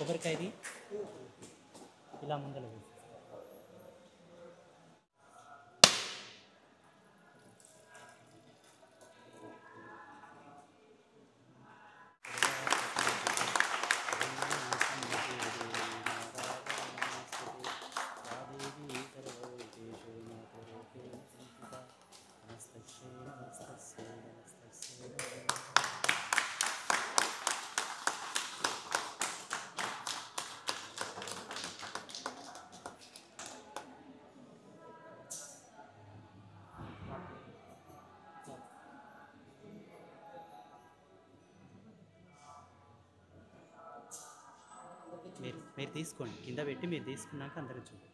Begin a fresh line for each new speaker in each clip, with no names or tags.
కొబ్బరికాయది ఇలా ముందర వేసి మీరు తీసుకోండి, కింద పెట్టి మీరు తీసుకున్నాక అందరూ చూడండి.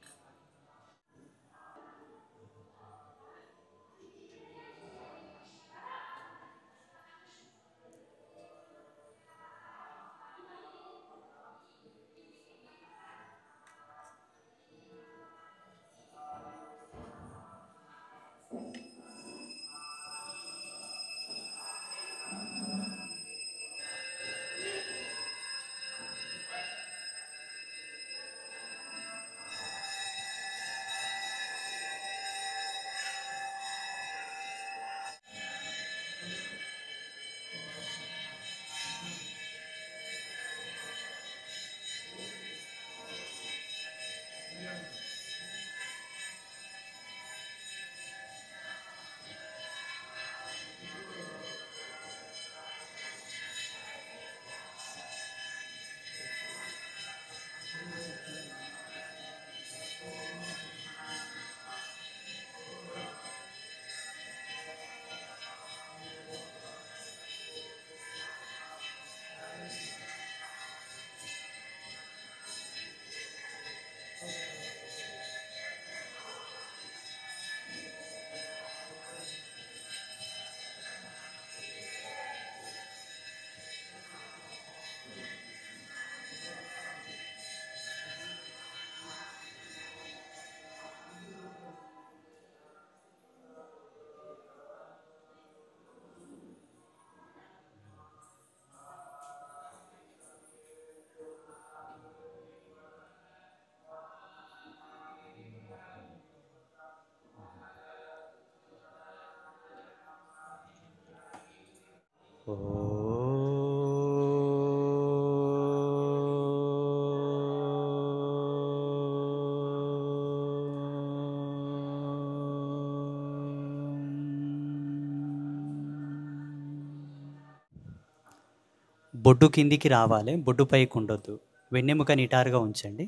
బొడ్డు కిందికి రావాలి, బొడ్డు పైకి ఉండొద్దు. వెన్నెముక నిటారుగా ఉంచండి.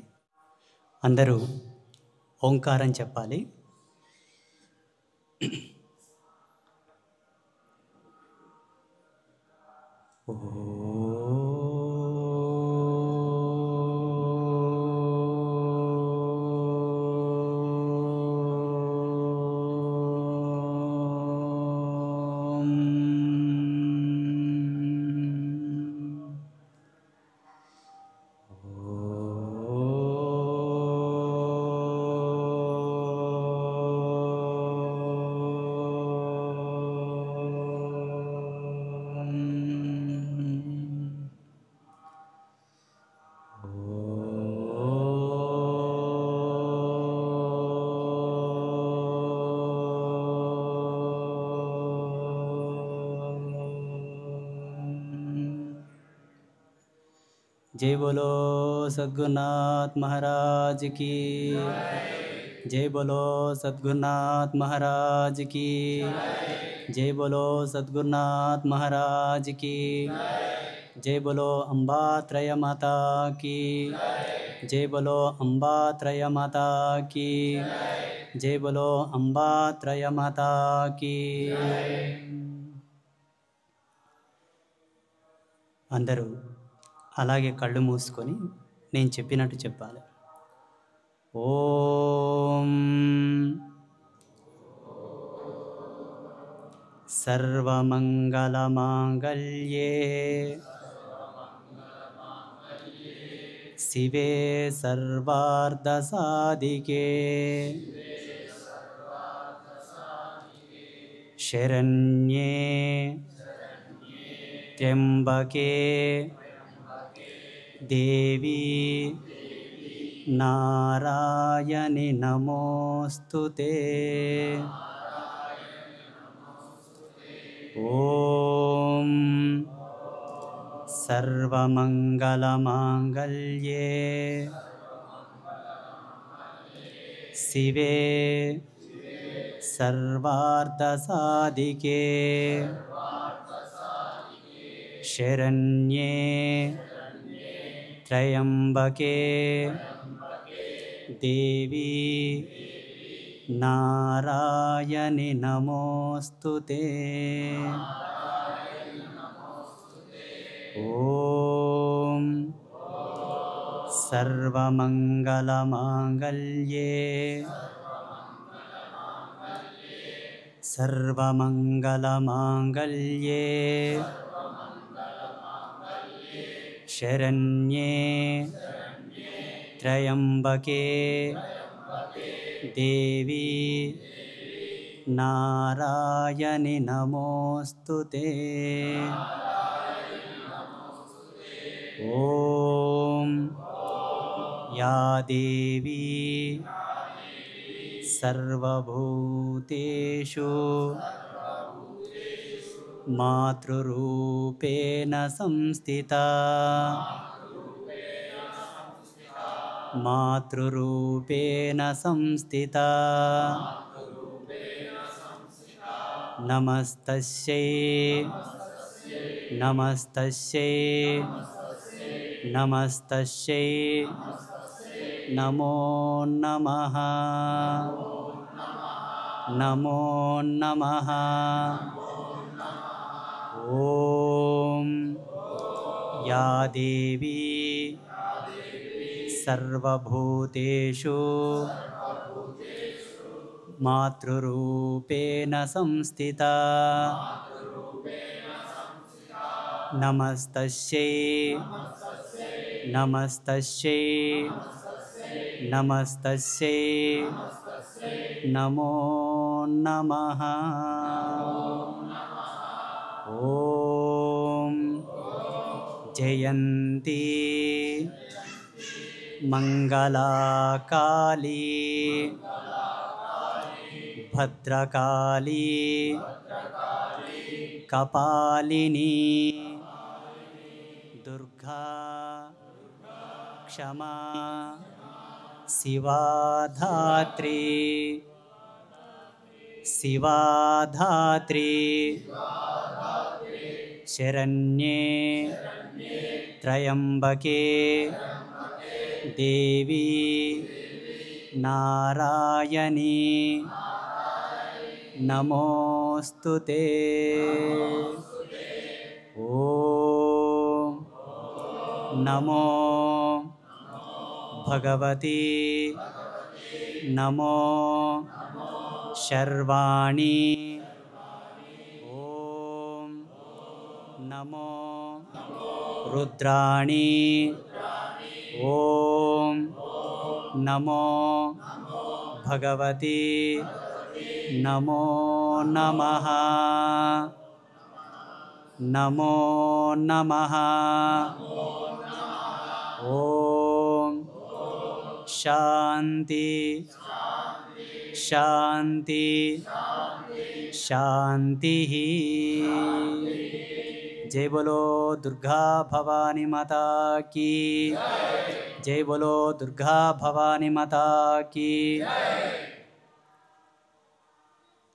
అందరూ ఓంకారం చెప్పాలి. जय बोलो सद्गुरुनाथ महाराज की, जय बोलो सद्गुरुनाथ महाराज की, जय बोलो सद्गुरुनाथ महाराज की, जय बोलो अम्बा त्रय माता की, जय बोलो अम्बा त्रय माता की, जय बोलो अम्बा त्रय माता की. అందరూ అలాగే కళ్ళు మూసుకొని నేను చెప్పినట్టు చెప్పాలి. ఓం సర్వమంగళమాంగళ్యే శివే సర్వార్థసాధికే శరణ్యే త్ర్యంబకే దేవీ నారాయణి నమోస్తుతే. ఓం సర్వమంగళమాంగళ్యే శివే సర్వార్థసాధికే శరణ్యే త్రయంబకే దేవీ నారాయణి నమోస్తుతే. ఓం సర్వమంగళమాంగళ్యే సర్వమంగళమాంగళ్యే శరణ్యే త్రయంబకే దేవీ నారాయణి నమోస్తుతే. ఓం యా దేవీ సర్వభూతేషు మాతృరూపేణ సంస్థితా మాతృరూపేణ సంస్థితా నమస్తస్యై నమస్తస్యై నమస్తస్యై నమో నమః నమో నమః. ఓం యా దేవీ సర్వభూతేషు మాతృరూపేణ సంస్థితా నమస్తస్యై నమస్తస్యై నమస్తస్యై నమో నమః. ఓం జయంతి మంగళాకాళీ భద్రకాళీ కపాలినీ దుర్గా క్షమా శివాధాత్రి శివాధాత్రి శరణ్యే త్రయంబకే దేవీ నారాయణి నమోస్తుతే. ఓం నమో భగవతి నమో శర్వాణి. ఓం నమో రుద్రాణి. ఓం నమో భగవతి నమో నమః నమో నమః. ఓం శాంతి శాంతి శాంతి. జై బోలో దుర్గా భవానీ మాతా కీ జై బోలో దుర్గా భవానీ మాతా కీ.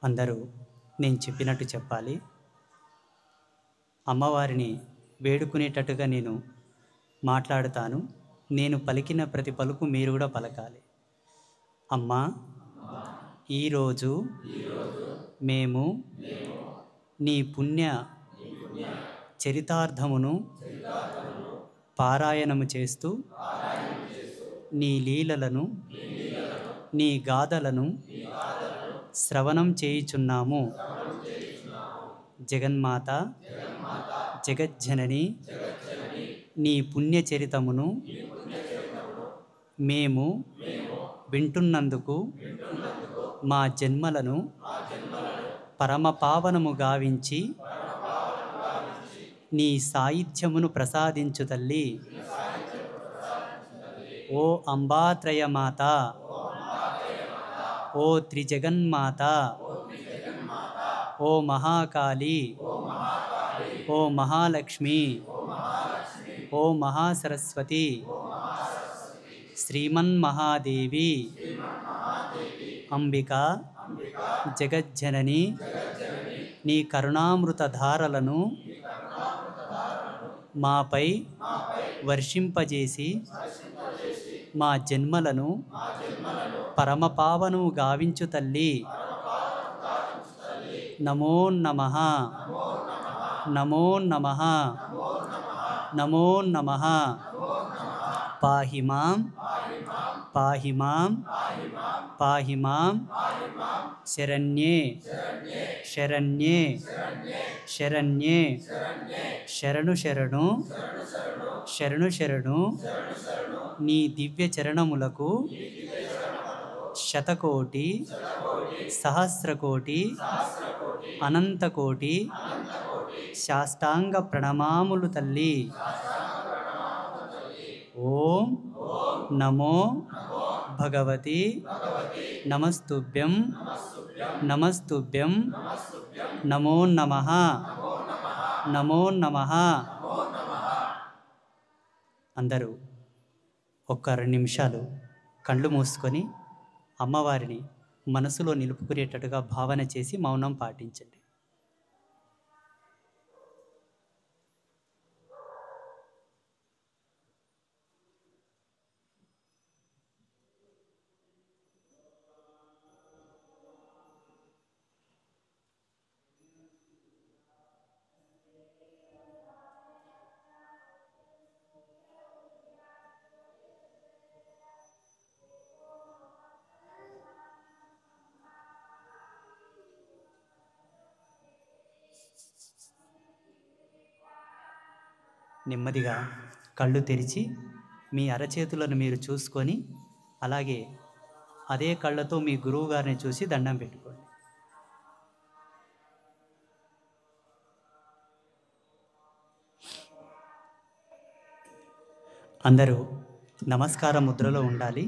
అందరూ నేను చెప్పినట్టు చెప్పాలి. అమ్మవారిని వేడుకునేటట్టుగా నేను మాట్లాడుతాను. నేను పలికిన ప్రతి పలుకు మీరు కూడా పలకాలి. అమ్మా, ఈరోజు మేము నీ పుణ్య చరితార్థమును పారాయణము చేస్తూ నీ లీలలను నీ గాథలను శ్రవణం చేయుచున్నాము. జగన్మాత జగజ్జనని నీ పుణ్యచరితమును మేము వింటున్నందుకు మా జన్మలను పరమపావనము గావించి నీ సాయుధ్యమును ప్రసాదించు తల్లి. ఓ అంబాత్రయమాత, ఓ త్రిజగన్మాత, ఓ మహాకాళి, ఓ మహాలక్ష్మి, ఓ మహాసరస్వతి, శ్రీమన్మహాదేవి, అంబిక, జగజ్జనని, నీ కరుణామృత ధారలను మాపై వర్షింపజేసి మా జన్మలను పరమపావను గావించు తల్లి. నమో నమః, నమో నమః, నమో నమః. పాహి మాం, పాహి మాం, పాహి మాం. శరణ్యే, శరణ్యే, శరణ్యే. శరణు శరణు, శరణు శరణు. నీ దివ్య చరణములకు శతకోటి, సహస్రకోటి, అనంతకోటి శాష్టాంగ ప్రణమాములు తల్లి. ఓం నమో భగవతి నమస్తుభ్యం, నమస్తుభ్యం. నమో నమః, నమో నమః. అందరూ ఒక్క 2 నిమిషాలు కళ్ళు మూసుకొని అమ్మవారిని మనసులో నిలుపుకునేటట్టుగా భావన చేసి మౌనం పాటించండి. నెమ్మదిగా కళ్ళు తెరిచి మీ అరచేతులను మీరు చూసుకొని, అలాగే అదే కళ్ళతో మీ గురువు గారిని చూసి దండం పెట్టుకోండి. అందరూ నమస్కార ముద్రలో ఉండాలి.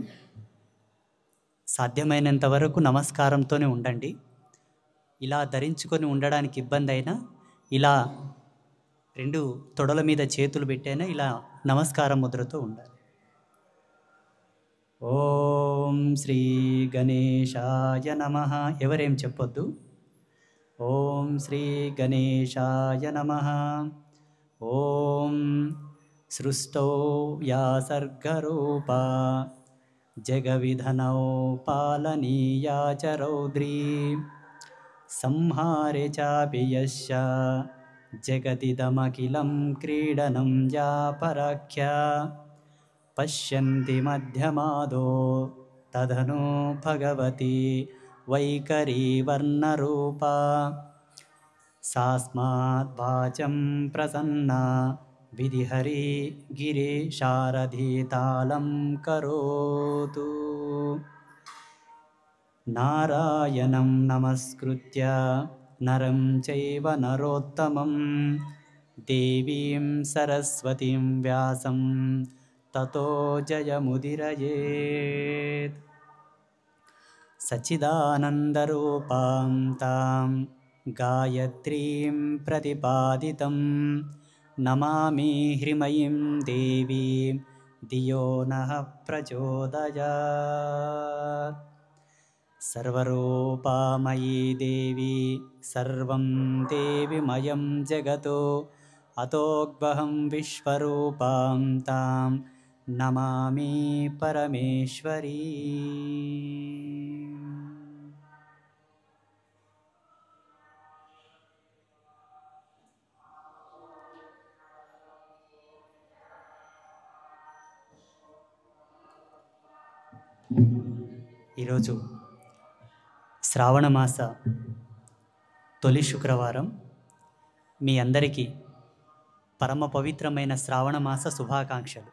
సాధ్యమైనంత వరకు నమస్కారంతోనే ఉండండి. ఇలా ధరించుకొని ఉండడానికి ఇబ్బంది అయినా ఇలా 2 తొడల మీద చేతులు పెట్టైనా ఇలా నమస్కార ముద్రతో ఉండాలి. ఓం శ్రీ గణేశాయ నమః. ఎవరేం చెప్పొద్దు. ఓం శ్రీ గణేశాయ నమః. ఓం సృష్టౌ వ్యాసర్గరూపా జగవిధనౌ పాలనీయా చ రౌద్రీ సంహారే చాపి యస్య జగతిదమఖిలం క్రీడనం యా పరాఖ్యా పశ్యంతి మధ్యమాదో తదను భగవతి వైఖరీ వర్ణరూపా సాస్మాత్ వాచం ప్రసన్నా విధిహరి గిరి శారదీతాళం కరోతు. నారాయణం నమస్కృత్య నరం చైవ నరోత్తమం దేవీం సరస్వతీం వ్యాసం తతో జయముదిరయేత్. సచ్చిదానందరూపాం తాం గాయత్రీం ప్రతిపాదితం నమామి హ్రీమయీం దేవీం ధియో నః ప్రచోదయాత్. సర్వరూపామయీ దేవి సర్వం దేవిమయం జగతో అతోగ్వహం విశ్వరూపాం తాం నమామి పరమేశ్వరీ. ఈరోజు శ్రావణమాస తొలి శుక్రవారం. మీ అందరికీ పరమ పవిత్రమైన శ్రావణమాస శుభాకాంక్షలు.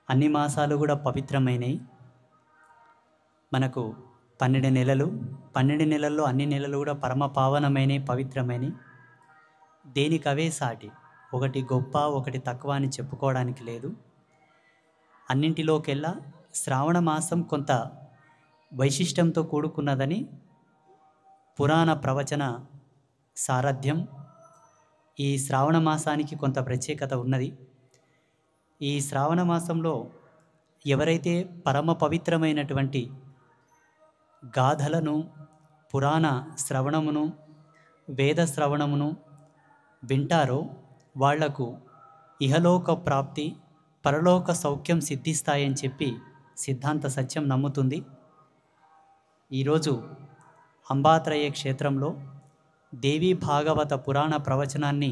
అన్ని మాసాలు కూడా పవిత్రమైనవి. మనకు 12 నెలలు, 12 నెలల్లో అన్ని నెలలు కూడా పరమ పావనమైనవి, పవిత్రమైనవి. దేనికవే సాటి. ఒకటి గొప్ప, ఒకటి తక్కువ అని చెప్పుకోవడానికి లేదు. అన్నింటిలోకెల్లా శ్రావణ మాసం కొంత వైశిష్టంతో కూడుకున్నదని పురాణ ప్రవచన సారథ్యం. ఈ శ్రావణ మాసానికి కొంత ప్రత్యేకత ఉన్నది. ఈ శ్రావణ మాసంలో ఎవరైతే పరమ పవిత్రమైనటువంటి గాథలను, పురాణ శ్రవణమును, వేద శ్రవణమును వింటారో వాళ్లకు ఇహలోక ప్రాప్తి, పరలోక సౌఖ్యం సిద్ధిస్తాయని చెప్పి సిద్ధాంత సత్యం నమ్ముతుంది. ఈరోజు అంబాత్రయ క్షేత్రంలో దేవీ భాగవత పురాణ ప్రవచనాన్ని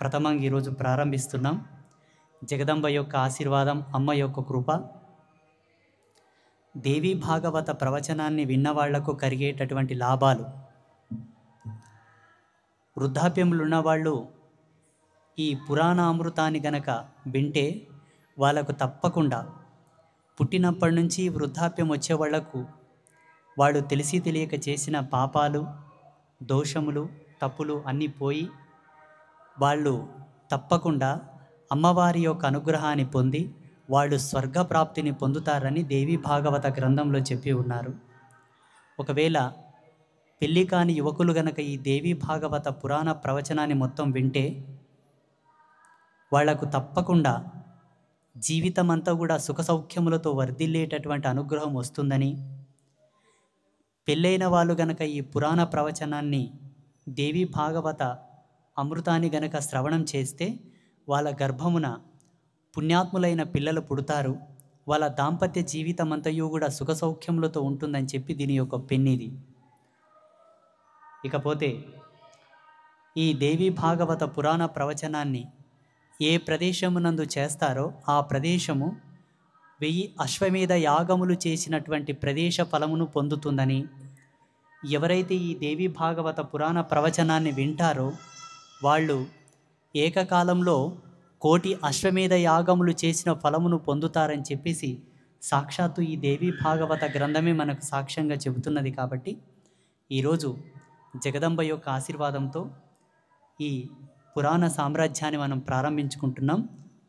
ప్రథమంగా ఈరోజు ప్రారంభిస్తున్నాం. జగదంబ యొక్క ఆశీర్వాదం, అమ్మ యొక్క కృప, దేవీ భాగవత ప్రవచనాన్ని విన్నవాళ్లకు కలిగేటటువంటి లాభాలు. వృద్ధాప్యములు ఉన్నవాళ్ళు ఈ పురాణామృతాన్ని గనక వింటే వాళ్ళకు తప్పకుండా పుట్టినప్పటి నుంచి వృద్ధాప్యం వచ్చే వాళ్లకు వాళ్ళు తెలిసి తెలియక చేసిన పాపాలు, దోషములు, తప్పులు అన్నీ పోయి వాళ్ళు తప్పకుండా అమ్మవారి యొక్క అనుగ్రహాన్ని పొంది వాళ్ళు స్వర్గప్రాప్తిని పొందుతారని దేవీ భాగవత గ్రంథంలో చెప్పి ఉన్నారు. ఒకవేళ పెళ్ళి కాని యువకులు గనక ఈ దేవీ భాగవత పురాణ ప్రవచనాన్ని మొత్తం వింటే వాళ్లకు తప్పకుండా జీవితం అంతా కూడా సుఖ సౌఖ్యములతో వర్ధిల్లేటటువంటి అనుగ్రహం వస్తుందని, పెళ్ళైన వాళ్ళు గనక ఈ పురాణ ప్రవచనాన్ని, దేవీ భాగవత అమృతాన్ని గనక శ్రవణం చేస్తే వాళ్ళ గర్భమున పుణ్యాత్ములైన పిల్లలు పుడతారు, వాళ్ళ దాంపత్య జీవితం అంతయు కూడా సుఖ సౌఖ్యములతో ఉంటుందని చెప్పి దీని యొక్క పెన్నిది. ఇకపోతే ఈ దేవీ భాగవత పురాణ ప్రవచనాన్ని ఏ ప్రదేశమునందు చేస్తారో ఆ ప్రదేశము 1000 అశ్వమేధ యాగములు చేసినటువంటి ప్రదేశ ఫలమును పొందుతుందని, ఎవరైతే ఈ దేవీ భాగవత పురాణ ప్రవచనాన్ని వింటారో వాళ్ళు ఏకకాలంలో 1,000,000 అశ్వమేధ యాగములు చేసిన ఫలమును పొందుతారని చెప్పేసి సాక్షాత్తు ఈ దేవీ భాగవత గ్రంథమే మనకు సాక్ష్యంగా చెబుతున్నది. కాబట్టి ఈరోజు జగదంబ యొక్క ఆశీర్వాదంతో ఈ పురాణ సామ్రాజ్యాన్ని మనం ప్రారంభించుకుంటున్నాం.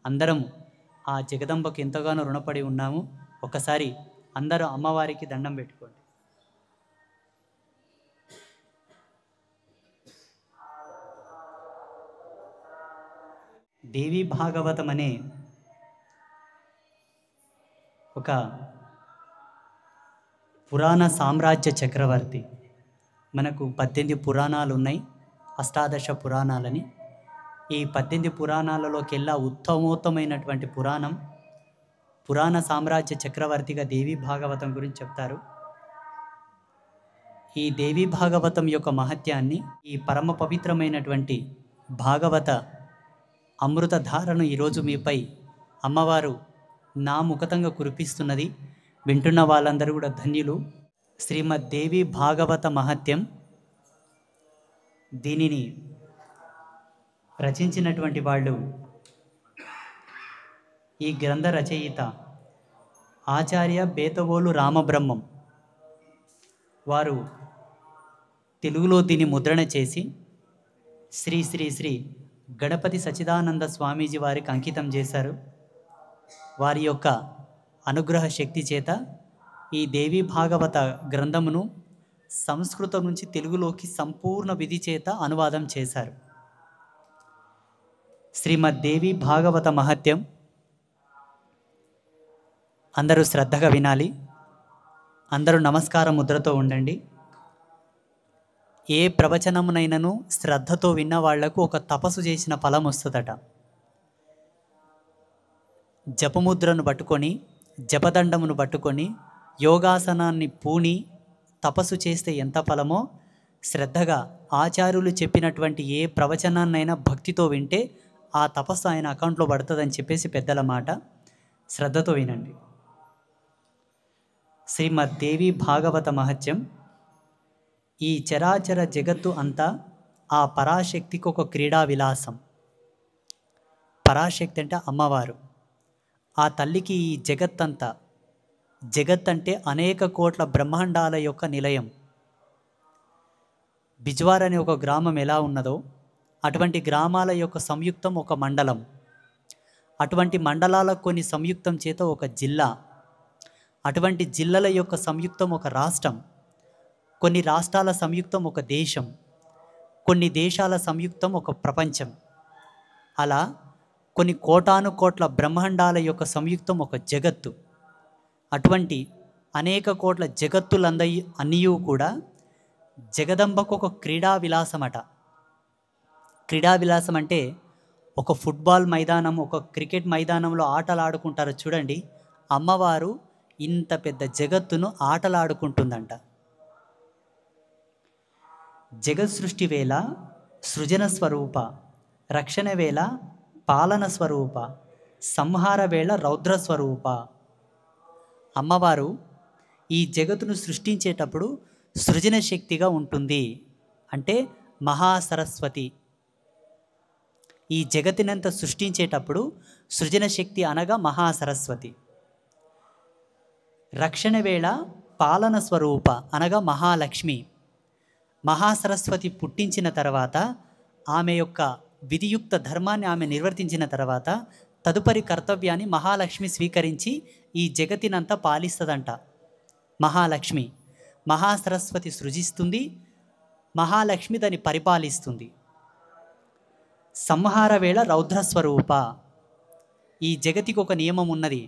అందరం ఆ జగదంబకు ఎంతగానో రుణపడి ఉన్నాము. ఒకసారి అందరూ అమ్మవారికి దండం పెట్టుకోండి. దేవీ భాగవతం అనే ఒక పురాణ సామ్రాజ్య చక్రవర్తి. మనకు 18 పురాణాలు ఉన్నాయి, అష్టాదశ పురాణాలని. ఈ 18 పురాణాలలోకెల్లా ఉత్తమోత్తమైనటువంటి పురాణం పురాణ సామ్రాజ్య చక్రవర్తిగా దేవీ భాగవతం గురించి చెప్తారు. ఈ దేవీ భాగవతం యొక్క మహత్యాన్ని, ఈ పరమ పవిత్రమైనటువంటి భాగవత అమృతధారను ఈరోజు మీపై అమ్మవారు నా ముఖతంగా కురిపిస్తున్నది. వింటున్న వాళ్ళందరూ కూడా ధన్యులు. శ్రీమద్ దేవీ భాగవత మహత్యం, దీనిని రచించినటువంటి వాళ్ళు ఈ గ్రంథ రచయిత ఆచార్య బేతవోలు రామబ్రహ్మం. వారు తెలుగులో దీన్ని ముద్రణ చేసి శ్రీ శ్రీ శ్రీ గణపతి సచ్చిదానంద స్వామీజీ వారికి అంకితం చేశారు. వారి యొక్క అనుగ్రహ శక్తి చేత ఈ దేవీ భాగవత గ్రంథమును సంస్కృతం నుంచి తెలుగులోకి సంపూర్ణ విధి చేత అనువాదం చేశారు. శ్రీమద్ దేవీ భాగవత మహత్యం అందరూ శ్రద్ధగా వినాలి. అందరూ నమస్కార ముద్రతో ఉండండి. ఏ ప్రవచనమునైనను శ్రద్ధతో విన్న వాళ్లకు ఒక తపస్సు చేసిన ఫలం వస్తుందట. జపముద్రను పట్టుకొని, జపదండమును పట్టుకొని, యోగాసనాన్ని పూని తపస్సు చేస్తే ఎంత ఫలమో, శ్రద్ధగా ఆచార్యులు చెప్పినటువంటి ఏ ప్రవచనాన్నైనా భక్తితో వింటే ఆ తపస్సు ఆయన అకౌంట్లో పడుతుందని చెప్పేసి పెద్దల మాట. శ్రద్ధతో వినండి. శ్రీమద్ దేవీ భాగవత మహత్యం. ఈ చరాచర జగత్తు అంతా ఆ పరాశక్తికి ఒక క్రీడా విలాసం. పరాశక్తి అంటే అమ్మవారు. ఆ తల్లికి ఈ జగత్తంతా, జగత్ అంటే అనేక కోట్ల బ్రహ్మాండాల యొక్క నిలయం. బిజ్వార్ అనే ఒక గ్రామం ఎలా ఉన్నదో అటువంటి గ్రామాల యొక్క సంయుక్తం ఒక మండలం, అటువంటి మండలాల కొన్ని సంయుక్తం చేత ఒక జిల్లా, అటువంటి జిల్లాల యొక్క సంయుక్తం ఒక రాష్ట్రం, కొన్ని రాష్ట్రాల సంయుక్తం ఒక దేశం, కొన్ని దేశాల సంయుక్తం ఒక ప్రపంచం. అలా కొన్ని కోటాను కోట్ల బ్రహ్మాండాల యొక్క సంయుక్తం ఒక జగత్తు. అటువంటి అనేక కోట్ల జగత్తులందయి అన్నీయూ కూడా జగదంబకు ఒక క్రీడా విలాసమట. క్రీడా విలాసం అంటే ఒక ఫుట్బాల్ మైదానం, ఒక క్రికెట్ మైదానంలో ఆటలు ఆడుకుంటారు చూడండి, అమ్మవారు ఇంత పెద్ద జగత్తును ఆటలాడుకుంటుందంట. జగత్ సృష్టి వేళ సృజన స్వరూప, రక్షణ వేళ పాలన స్వరూప, సంహార వేళ రౌద్ర స్వరూప. అమ్మవారు ఈ జగత్తును సృష్టించేటప్పుడు సృజన శక్తిగా ఉంటుంది, అంటే మహాసరస్వతి. ఈ జగతినంతా సృష్టించేటప్పుడు సృజన శక్తి అనగా మహాసరస్వతి. రక్షణ వేళ పాలన స్వరూప అనగా మహాలక్ష్మి. మహాసరస్వతి పుట్టించిన తర్వాత ఆమె యొక్క విధియుక్త ధర్మాన్ని ఆమె నిర్వర్తించిన తర్వాత తదుపరి కర్తవ్యాన్ని మహాలక్ష్మి స్వీకరించి ఈ జగతినంతా పాలిస్తుందంట. మహాలక్ష్మి, మహాసరస్వతి సృజిస్తుంది, మహాలక్ష్మి దాన్ని పరిపాలిస్తుంది. సంహార వేళ రౌద్రస్వరూప. ఈ జగతికి ఒక నియమం ఉన్నది,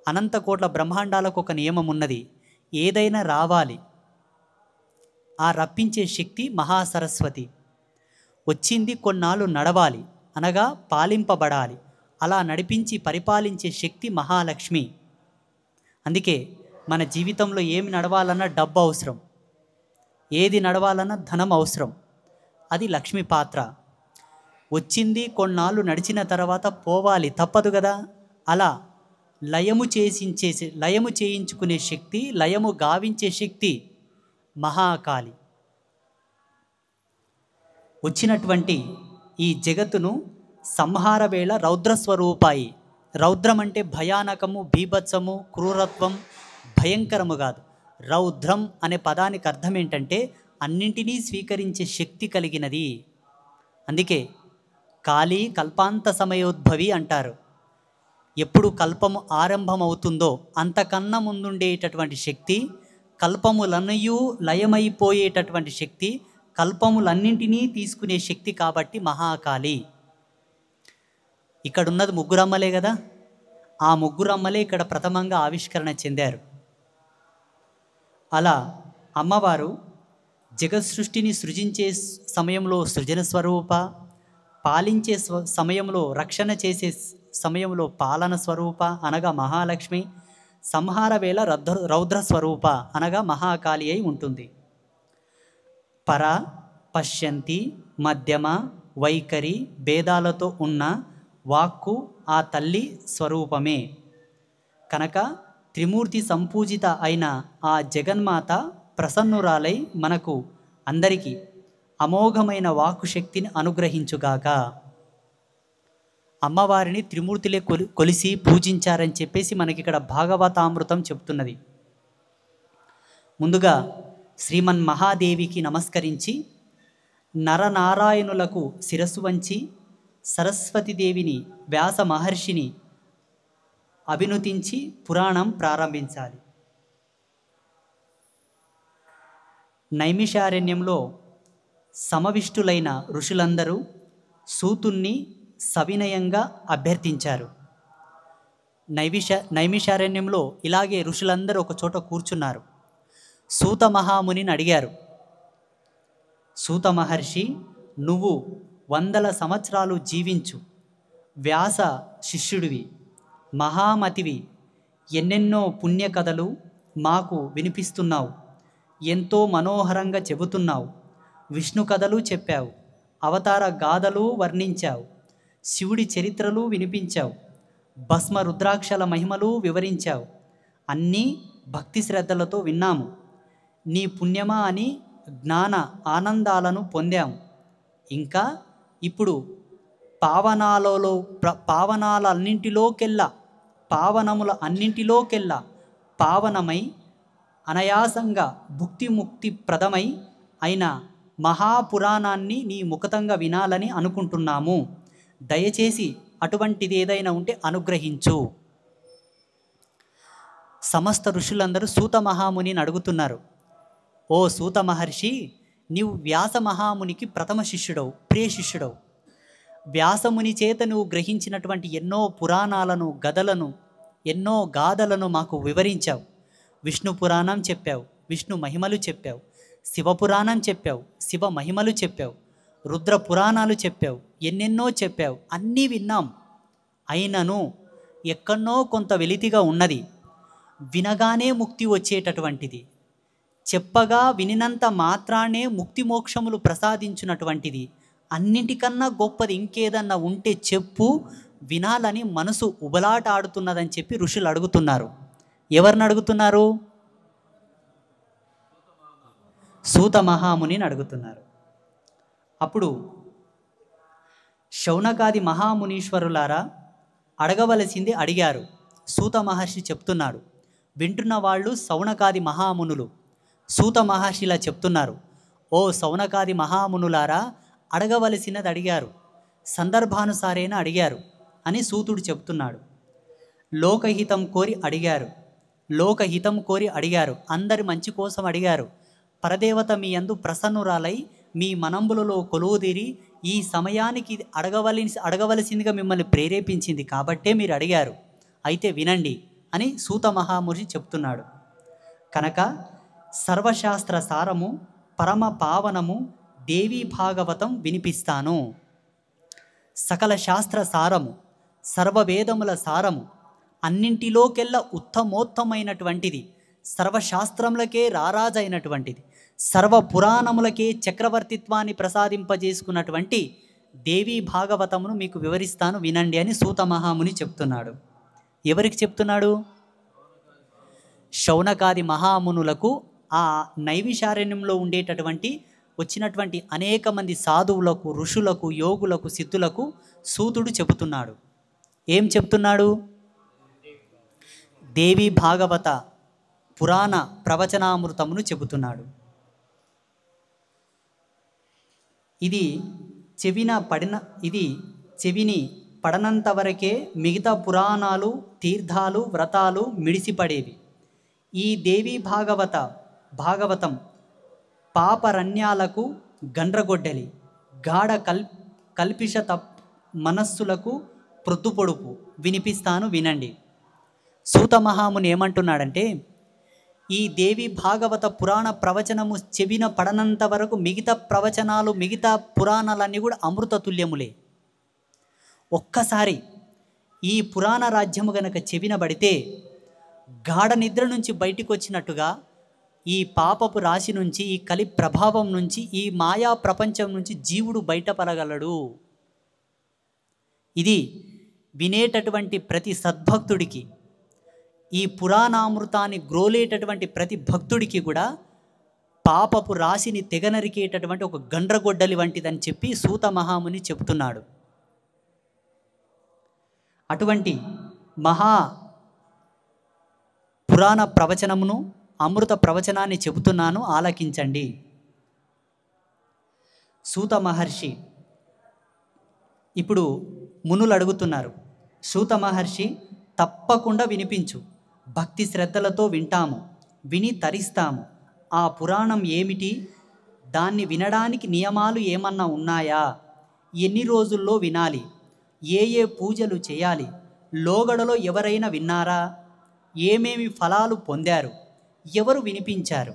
అనంత కోట్ల బ్రహ్మాండాలకు ఒక నియమం ఉన్నది. ఏదైనా రావాలి, ఆ రప్పించే శక్తి మహాసరస్వతి. వచ్చింది కొన్నాళ్ళు నడవాలి అనగా పాలింపబడాలి, అలా నడిపించి పరిపాలించే శక్తి మహాలక్ష్మి. అందుకే మన జీవితంలో ఏమి నడవాలన్నా డబ్బు అవసరం, ఏది నడవాలన్నా ధనం అవసరం. అది లక్ష్మి పాత్ర. వచ్చింది కొన్నాళ్ళు నడిచిన తర్వాత పోవాలి, తప్పదు కదా. అలా లయము చేయించుకునే శక్తి, లయము గావించే శక్తి మహాకాళి. వచ్చినటువంటి ఈ జగత్తును సంహార వేళ రౌద్రస్వరూపాయి. రౌద్రం అంటే భయానకము, బీభత్సము, క్రూరత్వం, భయంకరము కాదు. రౌద్రం అనే పదానికి అర్థం ఏంటంటే అన్నింటినీ స్వీకరించే శక్తి కలిగినది. అందుకే కాళీ కల్పాంత సమయోద్భవి అంటారు. ఎప్పుడు కల్పము ఆరంభమవుతుందో అంతకన్నా ముందుండేటటువంటి శక్తి, కల్పములన్నయూ లయమైపోయేటటువంటి శక్తి, కల్పములన్నింటినీ తీసుకునే శక్తి కాబట్టి మహాకాళి. ఇక్కడ ఉన్నది ముగ్గురమ్మలే కదా, ఆ ముగ్గురమ్మలే ఇక్కడ ప్రథమంగా ఆవిష్కరణ చెందారు. అలా అమ్మవారు జగత్ సృష్టిని సృజించే సమయంలో సృజన స్వరూప, పాలించే సమయంలో, రక్షణ చేసే సమయంలో పాలన స్వరూప అనగా మహాలక్ష్మి, సంహార వేళ రౌద్ర స్వరూప అనగా మహాకాళి అయి ఉంటుంది. పర, పశ్యంతి, మధ్యమ, వైఖరి భేదాలతో ఉన్న వాక్కు ఆ తల్లి స్వరూపమే కనుక త్రిమూర్తి సంపూజిత అయిన ఆ జగన్మాత ప్రసన్నురాలై మనకు అందరికీ అమోఘమైన వాక్కు శక్తిని అనుగ్రహించుగాక. అమ్మవారిని త్రిమూర్తులే కొలిసి పూజించారని చెప్పేసి మనకి ఇక్కడ భాగవతామృతం చెప్తున్నది. ముందుగా శ్రీమన్ మహాదేవికి నమస్కరించి నరనారాయణులకు శిరస్సు వంచి సరస్వతీదేవిని, వ్యాస మహర్షిని అభినుతించి పురాణం ప్రారంభించాలి. నైమిషారణ్యంలో సమవిష్టులైన ఋషులందరూ సూతుణ్ణి సవినయంగా అభ్యర్థించారు. నైమిషారణ్యంలో ఇలాగే ఋషులందరూ ఒక చోట కూర్చున్నారు. సూత మహామునిని అడిగారు, సూత మహర్షి, నువ్వు 100 సంవత్సరాలు జీవించు, వ్యాస శిష్యుడివి, మహామతివి, ఎన్నెన్నో పుణ్యకథలు మాకు వినిపిస్తున్నావు, ఎంతో మనోహరంగా చెబుతున్నావు, విష్ణు కథలు చెప్పావు, అవతార గాథలు వర్ణించావు, శివుడి చరిత్రలు వినిపించావు, భస్మ రుద్రాక్షల మహిమలు వివరించావు, అన్నీ భక్తి శ్రద్ధలతో విన్నాము. నీ పుణ్యమా అని జ్ఞాన ఆనందాలను పొందాము. ఇంకా ఇప్పుడు పావనముల అన్నింటిలోకెల్లా పావనమై అనాయాసంగా భుక్తి ముక్తి ప్రదమై అయిన మహాపురాణాన్ని నీ ముఖతంగా వినాలని అనుకుంటున్నాము. దయచేసి అటువంటిది ఏదైనా ఉంటే అనుగ్రహించు. సమస్త ఋషులందరూ సూత మహామునిని అడుగుతున్నారు, ఓ సూత మహర్షి, నీవు వ్యాస మహామునికి ప్రథమ శిష్యుడవు, ప్రియ శిష్యుడవు. వ్యాసముని చేత నువ్వు గ్రహించినటువంటి ఎన్నో పురాణాలను, గదలను, ఎన్నో గాథలను మాకు వివరించావు. విష్ణు పురాణం చెప్పావు, విష్ణు మహిమలు చెప్పావు. శివపురాణం చెప్పావు, శివ మహిమలు చెప్పావు. రుద్ర పురాణాలు చెప్పావు, ఎన్నెన్నో చెప్పావు. అన్నీ విన్నాం. అయినను ఎక్కడనో కొంత వెలితిగా ఉన్నది. వినగానే ముక్తి వచ్చేటటువంటిది, చెప్పగా వినినంత మాత్రానే ముక్తి మోక్షములు ప్రసాదించినటువంటిది, అన్నింటికన్నా గొప్పది ఇంకేదన్నా ఉంటే చెప్పు, వినాలని మనసు ఉబలాట ఆడుతున్నదని చెప్పి ఋషులు అడుగుతున్నారు. ఎవరిని అడుగుతున్నారు? సూత మహామునిని అడుగుతున్నారు. అప్పుడు శౌనకాది మహామునీశ్వరులారా, అడగవలసింది అడిగారు. సూత మహర్షి చెప్తున్నాడు. వింటున్న వాళ్ళు శౌనకాది మహామునులు. సూత మహర్షిలా చెప్తున్నారు, ఓ శౌనకాది మహామునులారా, అడగవలసినది అడిగారు, సందర్భానుసారేన అడిగారు అని సూతుడు చెప్తున్నాడు. లోకహితం కోరి అడిగారు, లోకహితం కోరి అడిగారు, అందరి మంచి కోసం అడిగారు. పరదేవత మీ యందు ప్రసన్నురాలై మీ మనంబులలో కొలువుదీరి ఈ సమయానికి అడగవలసిందిగా మిమ్మల్ని ప్రేరేపించింది కాబట్టే మీరు అడిగారు. అయితే వినండి అని సూత మహాముని చెప్తున్నాడు. కనుక సర్వశాస్త్ర సారము, పరమ పావనము దేవీ భాగవతం వినిపిస్తాను. సకల శాస్త్ర సారము, సర్వవేదముల సారము, అన్నింటిలోకెల్లా ఉత్తమోత్తమైనటువంటిది, సర్వశాస్త్రములకే రారాజైనటువంటిది, సర్వ పురాణములకే చక్రవర్తిత్వాన్ని ప్రసాదింపజేసుకున్నటువంటి దేవీ భాగవతమును మీకు వివరిస్తాను, వినండి అని సూత మహాముని చెప్తున్నాడు. ఎవరికి చెప్తున్నాడు? శౌనకాది మహామునులకు, ఆ నైవిశారణ్యంలో ఉండేటటువంటి వచ్చినటువంటి అనేక మంది సాధువులకు, ఋషులకు, యోగులకు, సిద్ధులకు సూతుడు చెబుతున్నాడు. ఏం చెప్తున్నాడు? దేవి భాగవత పురాణ ప్రవచనామృతమును చెబుతున్నాడు. ఇది చెవిని పడనంత వరకే మిగతా పురాణాలు, తీర్థాలు, వ్రతాలు మిడిసిపడేవి. ఈ దేవి భాగవతం పాపరణ్యాలకు గండ్రగొడ్డలి, గాఢ కల్పిష మనస్సులకు ప్రొద్దుపొడుపు. వినిపిస్తాను, వినండి. సూత మహాముని ఏమంటున్నాడంటే, ఈ దేవి భాగవత పురాణ ప్రవచనము చెవిన పడనంత వరకు మిగతా ప్రవచనాలు, మిగతా పురాణాలన్నీ కూడా అమృత తుల్యములే. ఒక్కసారి ఈ పురాణ రాజ్యము గనక చెవిన పడితే గాఢ నిద్ర నుంచి బయటికి వచ్చినట్టుగా ఈ పాపపు రాశి నుంచి, ఈ కలి ప్రభావం నుంచి, ఈ మాయా ప్రపంచం నుంచి జీవుడు బయటపడగలడు. ఇది వినేటటువంటి ప్రతి సద్భక్తుడికి, ఈ పురాణామృతాన్ని గ్రోలేటటువంటి ప్రతి భక్తుడికి కూడా పాపపు రాశిని తెగనరికేటటువంటి ఒక గండ్రగొడ్డలి వంటిదని చెప్పి సూత మహాముని చెబుతున్నాడు. అటువంటి మహా పురాణ ప్రవచనమును, అమృత ప్రవచనాన్ని చెబుతున్నాను, ఆలకించండి. సూత మహర్షి ఇప్పుడు మునులు అడుగుతున్నారు, సూత మహర్షి తప్పకుండా వినిపించు, భక్తి శ్రద్ధలతో వింటాము, విని తరిస్తాము. ఆ పురాణం ఏమిటి, దాన్ని వినడానికి నియమాలు ఏమన్నా ఉన్నాయా, ఎన్ని రోజుల్లో వినాలి, ఏ ఏ పూజలు చేయాలి, లోగడలో ఎవరైనా విన్నారా, ఏమేమి ఫలాలు పొందారు, ఎవరు వినిపించారు?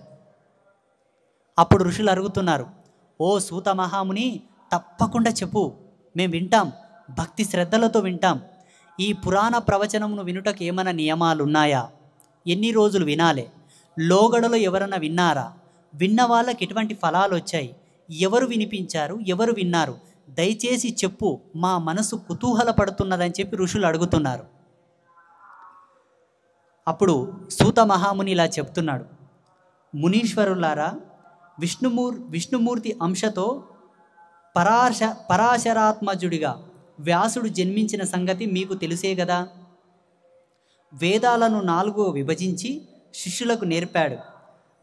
అప్పుడు ఋషులు అడుగుతున్నారు, ఓ సూత మహాముని, తప్పకుండా చెప్పు, మేము వింటాం, భక్తి శ్రద్ధలతో వింటాం. ఈ పురాణ ప్రవచనమును వినుటకు ఏమైనా నియమాలు ఉన్నాయా, ఎన్ని రోజులు వినాలి, లోగడలో ఎవరన్నా విన్నారా, విన్న వాళ్ళకి ఎటువంటి ఫలాలు వచ్చాయి, ఎవరు వినిపించారు, ఎవరు విన్నారు, దయచేసి చెప్పు, మా మనసు కుతూహల పడుతున్నదని చెప్పి ఋషులు అడుగుతున్నారు. అప్పుడు సూత మహాముని ఇలా చెప్తున్నాడు, మునీశ్వరులారా, విష్ణుమూర్తి అంశతో పరాశరాత్మజుడిగా వ్యాసుడు జన్మించిన సంగతి మీకు తెలిసే కదా. వేదాలను 4 విభజించి శిష్యులకు నేర్పాడు.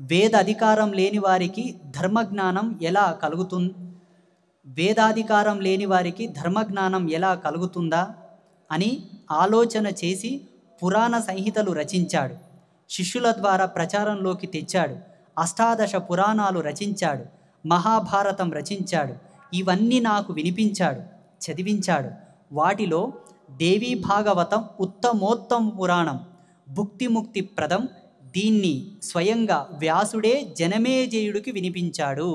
వేద అధికారం లేని వారికి ధర్మజ్ఞానం ఎలా కలుగుతుంది, వేదాధికారం లేని వారికి ధర్మజ్ఞానం ఎలా కలుగుతుందా అని ఆలోచన చేసి పురాణ సంహితలు రచించాడు. శిష్యుల ద్వారా ప్రచారంలోకి తెచ్చాడు. అష్టాదశ పురాణాలు రచించాడు. మహాభారతం రచించాడు. ఇవన్నీ నాకు వినిపించాడు, చదివించాడు. వాటిలో దేవీ భాగవతం ఉత్తమోత్తమ పురాణం, భుక్తిముక్తి ప్రదం. దీన్ని స్వయంగా వ్యాసుడే జనమేజయుడికి వినిపించాడు.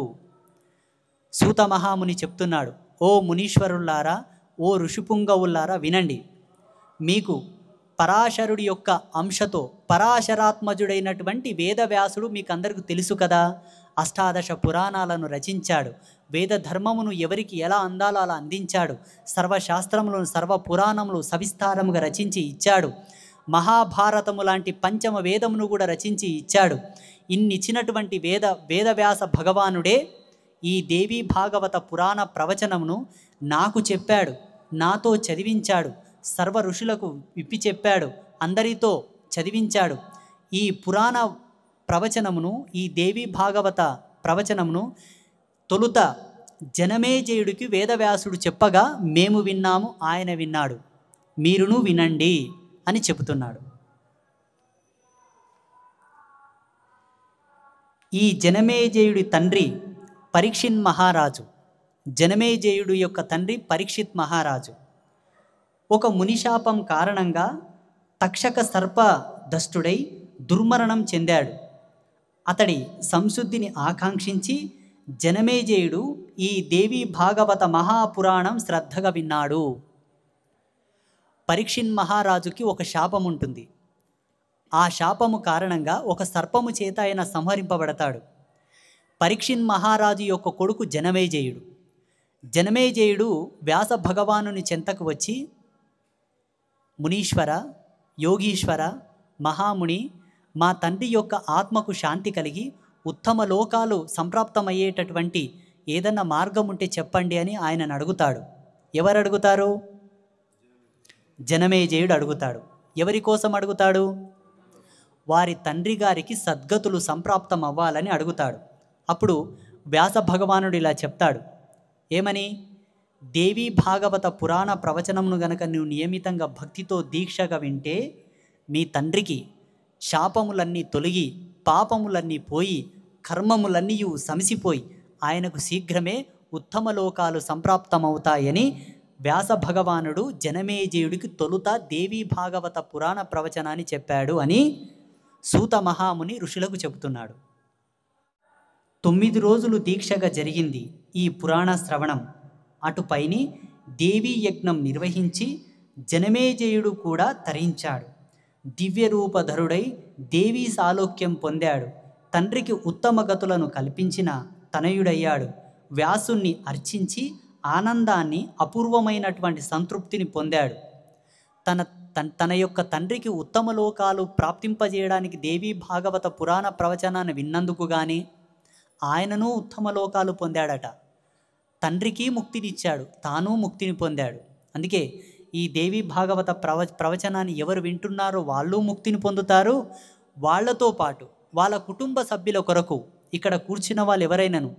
సూత మహాముని చెప్తున్నాడు, ఓ మునీశ్వరులారా, ఓ ఋషిపుంగవులారా వినండి. మీకు పరాశరుడి యొక్క అంశతో పరాశరాత్మజుడైనటువంటి వేదవ్యాసుడు మీకు అందరికీ తెలుసు కదా. అష్టాదశ పురాణాలను రచించాడు. వేద ధర్మమును ఎవరికి ఎలా అందాలో అలా అందించాడు. సర్వశాస్త్రములను సర్వ పురాణములు సవిస్తారముగా రచించి ఇచ్చాడు. మహాభారతము లాంటి పంచమ వేదమును కూడా రచించి ఇచ్చాడు. ఇన్నిచ్చినటువంటి వేదవ్యాస భగవానుడే ఈ దేవీ భాగవత పురాణ ప్రవచనమును నాకు చెప్పాడు, నాతో చదివించాడు, సర్వ ఋషులకు విప్పి చెప్పాడు, అందరితో చదివించాడు. ఈ పురాణ ప్రవచనమును, ఈ దేవీ భాగవత ప్రవచనమును తొలుత జనమేజయుడికి వేదవ్యాసుడు చెప్పగా మేము విన్నాము, ఆయన విన్నాడు, మీరును వినండి అని చెబుతున్నాడు. ఈ జనమేజయుడి తండ్రి పరీక్షిత్ మహారాజు. జనమేజయుడు యొక్క తండ్రి పరీక్షిత్ మహారాజు ఒక మునిశాపం కారణంగా తక్షక సర్పదష్టుడై దుర్మరణం చెందాడు. అతడి సంశుద్ధిని ఆకాంక్షించి జనమేజయుడు ఈ దేవీ భాగవత మహాపురాణం శ్రద్ధగా విన్నాడు. పరీక్షిత్ మహారాజుకి ఒక శాపం ఉంటుంది. ఆ శాపము కారణంగా ఒక సర్పము చేత ఆయన సంహరింపబడతాడు. పరీక్షిత్ మహారాజు యొక్క కొడుకు జనమేజయుడు. జనమేజయుడు వ్యాస భగవానుని చెంతకు వచ్చి, మునీశ్వర, యోగీశ్వర, మహాముని, మా తండ్రి యొక్క ఆత్మకు శాంతి కలిగి ఉత్తమ లోకాలు సంప్రాప్తమయ్యేటటువంటి ఏదన్నా మార్గం ఉంటే చెప్పండి అని ఆయనను అడుగుతాడు. ఎవరు అడుగుతారు? జనమేజయుడు అడుగుతాడు. ఎవరి కోసం అడుగుతాడు? వారి తండ్రి గారికి సద్గతులు సంప్రాప్తం అవ్వాలని అడుగుతాడు. అప్పుడు వ్యాస భగవానుడు ఇలా చెప్తాడు, ఏమని? దేవీ భాగవత పురాణ ప్రవచనమును గనక నువ్వు నియమితంగా భక్తితో దీక్షగా వింటే మీ తండ్రికి శాపములన్నీ తొలగి పాపములన్నీ పోయి కర్మములన్నీ సమసిపోయి ఆయనకు శీఘ్రమే ఉత్తమ లోకాలు సంప్రాప్తమవుతాయని వ్యాస భగవానుడు జనమేజయుడికి తొలుత దేవీ భాగవత పురాణ ప్రవచనాన్ని చెప్పాడు అని సూత మహాముని ఋషులకు చెబుతున్నాడు. 9 రోజులు దీక్షగా జరిగింది ఈ పురాణ శ్రవణం. అటుపైని దేవీ యజ్ఞం నిర్వహించి జనమేజయుడు కూడా తరించాడు. దివ్య రూపధరుడై దేవీ సాలోక్యం పొందాడు. తండ్రికి ఉత్తమ గతులను కల్పించిన తనయుడయ్యాడు. వ్యాసుణ్ణి అర్చించి ఆనందాన్ని, అపూర్వమైనటువంటి సంతృప్తిని పొందాడు. తన యొక్క తండ్రికి ఉత్తమ లోకాలు ప్రాప్తింపజేయడానికి దేవీ భాగవత పురాణ ప్రవచనాన్ని విన్నందుకు కానీ ఆయనను ఉత్తమ లోకాలు పొందాడట. తండ్రికి ముక్తినిచ్చాడు, తాను ముక్తిని పొందాడు. అందుకే ఈ దేవీ భాగవత ప్రవచనాన్ని ఎవరు వింటున్నారో వాళ్ళు ముక్తిని పొందుతారు. వాళ్లతో పాటు వాళ్ళ కుటుంబ సభ్యుల కొరకు ఇక్కడ కూర్చున్న వాళ్ళు ఎవరైనాను,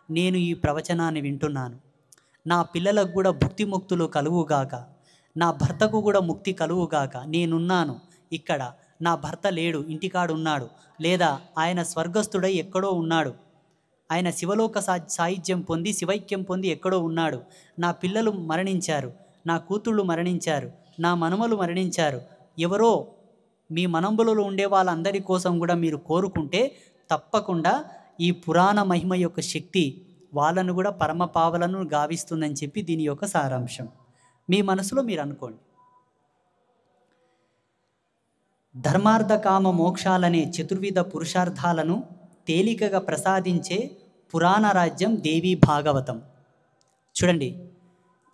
నేను ఈ ప్రవచనాన్ని వింటున్నాను, నా పిల్లలకు కూడా భుక్తిముక్తులు కలుగుగాక, నా భర్తకు కూడా ముక్తి కలుగుగాక, నేనున్నాను ఇక్కడ, నా భర్త లేడు, ఇంటికాడున్నాడు, లేదా ఆయన స్వర్గస్థుడై ఎక్కడో ఉన్నాడు, ఆయన శివలోక సాయుధ్యం పొంది శివైక్యం పొంది ఎక్కడో ఉన్నాడు, నా పిల్లలు మరణించారు, నా కూతుళ్ళు మరణించారు, నా మనుమలు మరణించారు, ఎవరో మీ మనంబులలో ఉండే వాళ్ళందరి కోసం కూడా మీరు కోరుకుంటే తప్పకుండా ఈ పురాణ మహిమ యొక్క శక్తి వాళ్ళను కూడా పరమపావలను గావిస్తుందని చెప్పి దీని యొక్క సారాంశం మీ మనసులో మీరు అనుకోండి. ధర్మార్థ కామ మోక్షాలనే చతుర్విధ పురుషార్థాలను తేలికగా ప్రసాదించే పురాణ రాజ్యం దేవీ భాగవతం. చూడండి,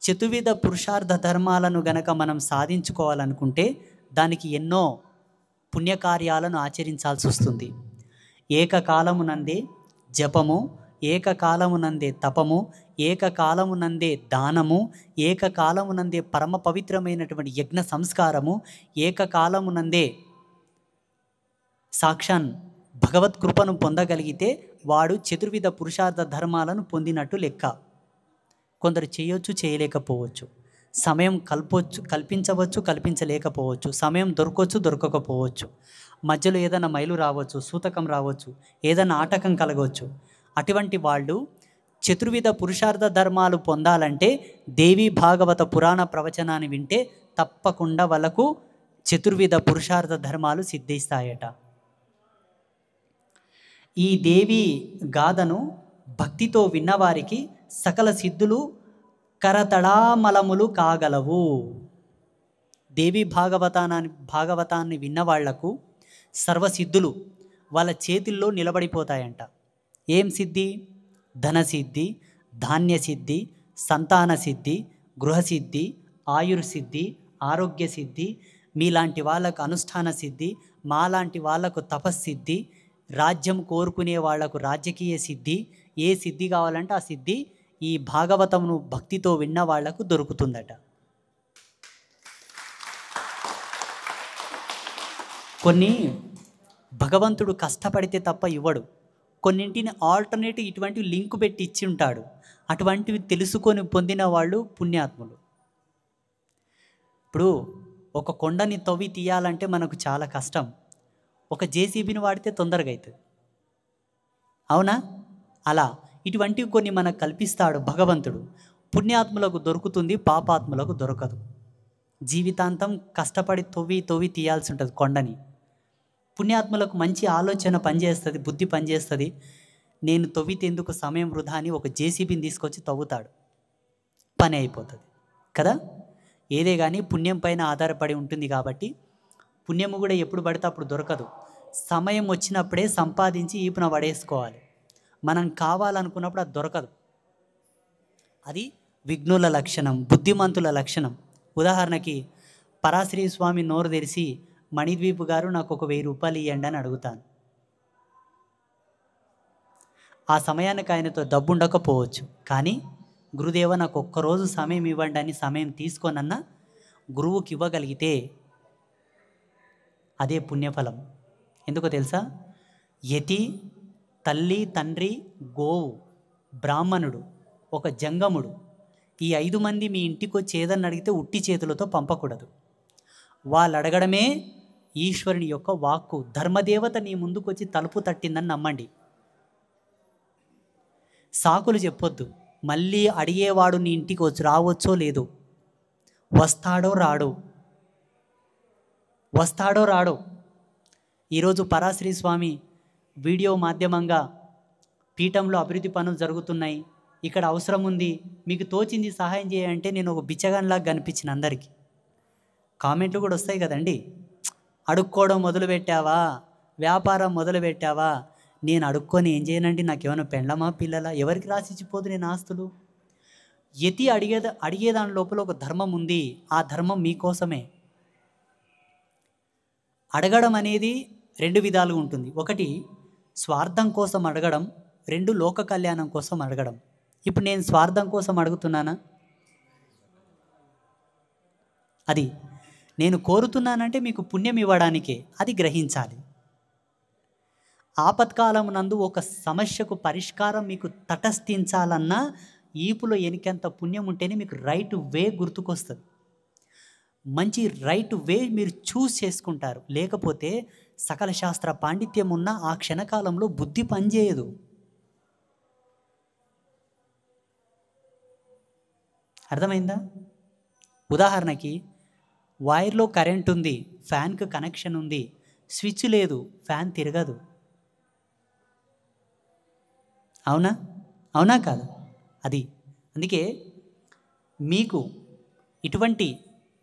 చతుర్విధ పురుషార్థ ధర్మాలను గనక మనం సాధించుకోవాలనుకుంటే దానికి ఎన్నో పుణ్యకార్యాలను ఆచరించాల్సి వస్తుంది. ఏకకాలమునందే జపము, ఏకకాలమునందే తపము, ఏకకాలమునందే దానము, ఏకకాలమునందే పరమ పవిత్రమైనటువంటి యజ్ఞ సంస్కారము, ఏకకాలమునందే సాక్షాన్ భగవత్ కృపను పొందగలిగితే వాడు చతుర్విధ పురుషార్థ ధర్మాలను పొందినట్టు లెక్క. కొందరు చేయొచ్చు, చేయలేకపోవచ్చు. సమయం కల్పించవచ్చు, కల్పించలేకపోవచ్చు. సమయం దొరకవచ్చు, దొరకకపోవచ్చు. మధ్యలో ఏదైనా మైలు రావచ్చు, సూతకం రావచ్చు, ఏదైనా ఆటకం కలగవచ్చు. అటువంటి వాళ్ళు చతుర్విధ పురుషార్థ ధర్మాలు పొందాలంటే దేవి భాగవత పురాణ ప్రవచనాన్ని వింటే తప్పకుండా వాళ్ళకు చతుర్విధ పురుషార్థ ధర్మాలు సిద్ధిస్తాయట. ఈ దేవి గాథను భక్తితో విన్నవారికి సకల సిద్ధులు కరతడామలములు కాగలవు. దేవి భాగవతాన్ని విన్నవాళ్లకు సర్వసిద్ధులు వాళ్ళ చేతుల్లో నిలబడిపోతాయంట. ఏం సిద్ధి? ధనసిద్ధి, ధాన్యసిద్ధి, సంతాన సిద్ధి, గృహసిద్ధి, ఆయుర్సిద్ధి, ఆరోగ్య సిద్ధి, మీలాంటి వాళ్ళకు అనుష్ఠాన సిద్ధి, మాలాంటి వాళ్లకు తపస్సిద్ధి, రాజ్యం కోరుకునే వాళ్లకు రాజకీయ సిద్ధి. ఏ సిద్ధి కావాలంటే ఆ సిద్ధి ఈ భాగవతమును భక్తితో విన్న వాళ్లకు దొరుకుతుందట. కొన్ని భగవంతుడు కష్టపడితే తప్ప ఇవ్వడు. కొన్నింటిని ఆల్టర్నేటివ్ ఇటువంటి లింక్ పెట్టి ఇచ్చి ఉంటాడు. అటువంటివి తెలుసుకొని పొందిన వాళ్ళు పుణ్యాత్ములు. ఇప్పుడు ఒక కొండని తవ్వి తీయాలంటే మనకు చాలా కష్టం. ఒక జేసీబీని వాడితే తొందరగా అవుతుంది. అవునా? అలా ఇటువంటివి కొన్ని మనకు కల్పిస్తాడు భగవంతుడు. పుణ్యాత్ములకు దొరుకుతుంది, పాపాత్ములకు దొరకదు. జీవితాంతం కష్టపడి తవ్వి తీయాల్సి ఉంటుంది కొండని. పుణ్యాత్ములకు మంచి ఆలోచన పనిచేస్తుంది, బుద్ధి పనిచేస్తుంది. నేను తవ్వితేందుకు సమయం వృధా అని ఒక జేసీబీని తీసుకొచ్చి తవ్వుతాడు, పని అయిపోతుంది కదా. ఏదే కానీ పుణ్యం పైన ఆధారపడి ఉంటుంది కాబట్టి పుణ్యము కూడా ఎప్పుడు పడితే అప్పుడు దొరకదు. సమయం వచ్చినప్పుడే సంపాదించి ఈపున పడేసుకోవాలి. మనం కావాలనుకున్నప్పుడు అది దొరకదు. అది విఘ్నుల లక్షణం, బుద్ధిమంతుల లక్షణం. ఉదాహరణకి పరాశ్రీ స్వామి నోరు తెరిచి మణిద్వీప్ గారు నాకు ఒక 1000 రూపాయలు ఇవ్వండి అని అడుగుతాను. ఆ సమయానికి ఆయనతో డబ్బు ఉండకపోవచ్చు, కానీ గురుదేవ నాకు ఒక్కరోజు సమయం ఇవ్వండి అని సమయం తీసుకోనన్నా గురువుకి ఇవ్వగలిగితే అదే పుణ్యఫలం. ఎందుకో తెలుసా? యతి, తల్లి, తండ్రి, గోవు, బ్రాహ్మణుడు, ఒక జంగముడు, ఈ 5 మంది మీ ఇంటికి వచ్చి ఏదన్నా అడిగితే ఉట్టి చేతులతో పంపకూడదు. వాళ్ళు అడగడమే ఈశ్వరుని యొక్క వాక్కు. ధర్మదేవత నీ ముందుకు వచ్చి తలుపు తట్టిందని నమ్మండి. సాకులు చెప్పొద్దు. మళ్ళీ అడిగేవాడు నీ ఇంటికి వచ్చి రావచ్చో లేదో, వస్తాడో రాడో. ఈరోజు పరాశ్రీ స్వామి వీడియో మాధ్యమంగా పీఠంలో అభివృద్ధి పనులు జరుగుతున్నాయి, ఇక్కడ అవసరం ఉంది, మీకు తోచింది సహాయం చేయంటే నేను ఒక బిచ్చగాన్లాగా కనిపించిన అందరికీ కామెంట్లు కూడా వస్తాయి కదండి. అడుక్కోవడం మొదలుపెట్టావా, వ్యాపారం మొదలుపెట్టావా? నేను అడుక్కొని ఏం చేయనండి, నాకేమైనా పెండ్లమా పిల్లలా? ఎవరికి రాసిచ్చిపోదు నేను ఆస్తులు? యతి అడిగేదాని లోపల ఒక ధర్మం ఉంది. ఆ ధర్మం మీకోసమే. అడగడం అనేది 2 విధాలుగా ఉంటుంది. ఒకటి స్వార్థం కోసం అడగడం, 2 లోక కళ్యాణం కోసం అడగడం. ఇప్పుడు నేను స్వార్థం కోసం అడుగుతున్నానా? అది నేను కోరుతున్నానంటే మీకు పుణ్యం ఇవ్వడానికే, అది గ్రహించాలి. ఆపత్కాలం నందు ఒక సమస్యకు పరిష్కారం మీకు తటస్థించాలన్నా ఈపులో ఎనికెంత పుణ్యం ఉంటేనే మీకు రైట్ వే గుర్తుకొస్తుంది. మంచి రైట్ వే మీరు చూస్ చేసుకుంటారు. లేకపోతే సకల శాస్త్ర పాండిత్యం ఉన్న ఆ క్షణకాలంలో బుద్ధి పనిచేయదు. అర్థమైందా? ఉదాహరణకి వైర్లో కరెంట్ ఉంది, ఫ్యాన్కు కనెక్షన్ ఉంది, స్విచ్ లేదు, ఫ్యాన్ తిరగదు. అవునా కాదు? అది అందుకే మీకు ఇటువంటి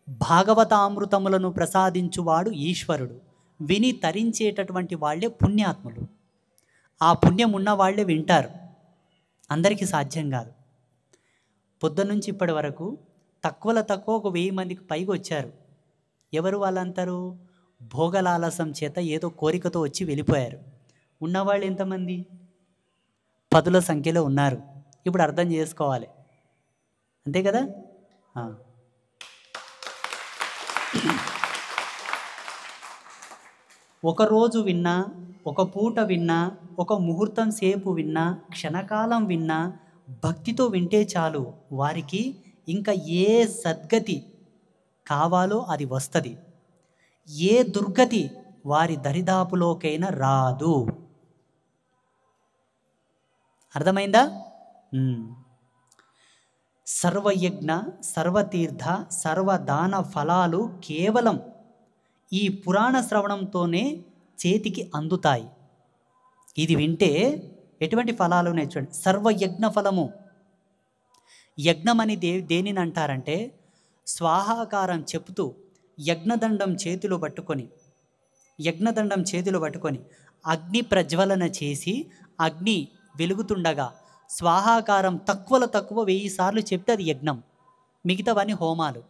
భాగవతామృతములను ప్రసాదించువాడు ఈశ్వరుడు. విని తరించేటటువంటి వాళ్ళే పుణ్యాత్ములు. ఆ పుణ్యం ఉన్న వాళ్ళే వింటారు. అందరికీ సాధ్యం కాదు. పొద్దున్నుంచి ఇప్పటి వరకు తక్కువ ఒక 1000 మందికి పైగా వచ్చారు. ఎవరు వాళ్ళంటారు? భోగలాలసం చేత ఏదో కోరికతో వచ్చి వెళ్ళిపోయారు. ఉన్నవాళ్ళు ఎంతమంది? 10ల సంఖ్యలో ఉన్నారు. ఇప్పుడు అర్థం చేసుకోవాలి, అంతే కదా? ఒకరోజు విన్నా ఒక పూట విన్నా, ఒక ముహూర్తం సేపు విన్నా, క్షణకాలం విన్నా, భక్తితో వింటే చాలు, వారికి ఇంకా ఏ సద్గతి కావాలో అది వస్తుంది. ఏ దుర్గతి వారి దరిదాపులోకైనా రాదు. అర్థమైందా? సర్వయజ్ఞ, సర్వతీర్థ, సర్వదాన ఫలాలు కేవలం ఈ పురాణ శ్రవణంతోనే చేతికి అందుతాయి. ఇది వింటే ఎటువంటి ఫలాలు ఉన్నాయి చూడండి. సర్వయజ్ఞ ఫలము. యజ్ఞమని దేనిని అంటారంటే, స్వాహాకారం చెప్తూ యజ్ఞదండం చేతిలో పట్టుకొని అగ్ని ప్రజ్వలన చేసి అగ్ని వెలుగుతుండగా స్వాహాకారం తక్కువ 1000 సార్లు చెప్తే అది యజ్ఞం. మిగతావన్నీ హోమాలు.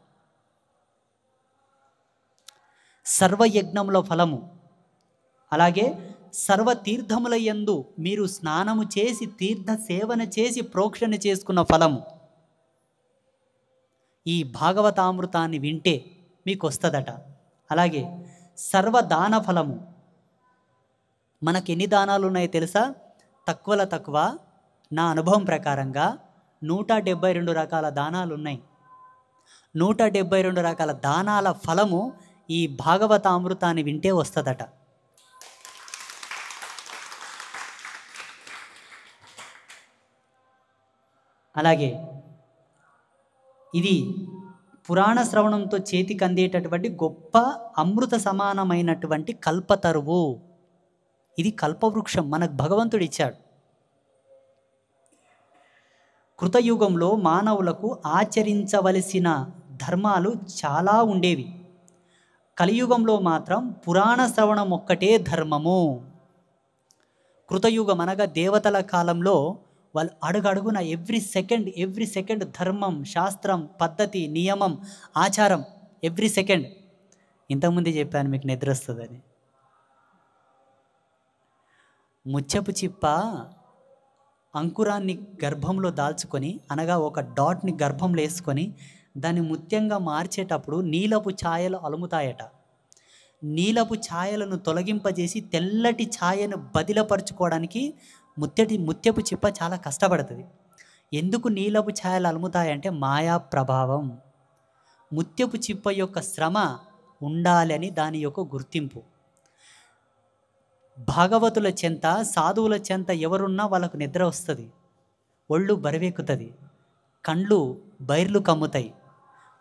సర్వయజ్ఞముల ఫలము. అలాగే సర్వతీర్థముల యందు మీరు స్నానము చేసి తీర్థ సేవన చేసి ప్రోక్షణ చేసుకున్న ఫలము ఈ భాగవతామృతాన్ని వింటే మీకు వస్తుందట. అలాగే సర్వదాన ఫలము. మనకు ఎన్ని దానాలు ఉన్నాయో తెలుసా? తక్కువ నా అనుభవం ప్రకారంగా 172 రకాల దానాలు ఉన్నాయి. 172 రకాల దానాల ఫలము ఈ భాగవతామృతాన్ని వింటే వస్తుందట. అలాగే ఇది పురాణ శ్రవణంతో చేతికి అందేటటువంటి గొప్ప అమృత సమానమైనటువంటి కల్పతరువు. ఇది కల్పవృక్షం మనకు భగవంతుడు ఇచ్చాడు. కృతయుగంలో మానవులకు ఆచరించవలసిన ధర్మాలు చాలా ఉండేవి. కలియుగంలో మాత్రం పురాణ శ్రవణం ఒక్కటే ధర్మము. కృతయుగం అనగా దేవతల కాలంలో వాళ్ళు అడుగడుగున ఎవ్రీ సెకండ్ ధర్మం, శాస్త్రం, పద్ధతి, నియమం, ఆచారం. Every second. ఇంతకుముందే చెప్పాను మీకు నిద్ర వస్తుందని. ముత్యపు చిప్ప అంకురాన్ని గర్భంలో దాల్చుకొని, అనగా ఒక డాట్ని గర్భంలో వేసుకొని దాన్ని ముత్యంగా మార్చేటప్పుడు నీలపు ఛాయలు అలుముతాయట. నీలపు ఛాయలను తొలగింపజేసి తెల్లటి ఛాయను బదిలపరుచుకోవడానికి ముత్యపు చిప్ప చాలా కష్టపడుతుంది. ఎందుకు నీలపు ఛాయలు అలుముతాయంటే మాయా ప్రభావం. ముత్యపు చిప్ప యొక్క శ్రమ ఉండాలని దాని యొక్క గుర్తింపు. భాగవతుల చెంత, సాధువుల చెంత ఎవరున్నా వాళ్ళకు నిద్ర వస్తుంది, ఒళ్ళు బరువెక్కుతుంది, కండ్లు బైర్లు కమ్ముతాయి,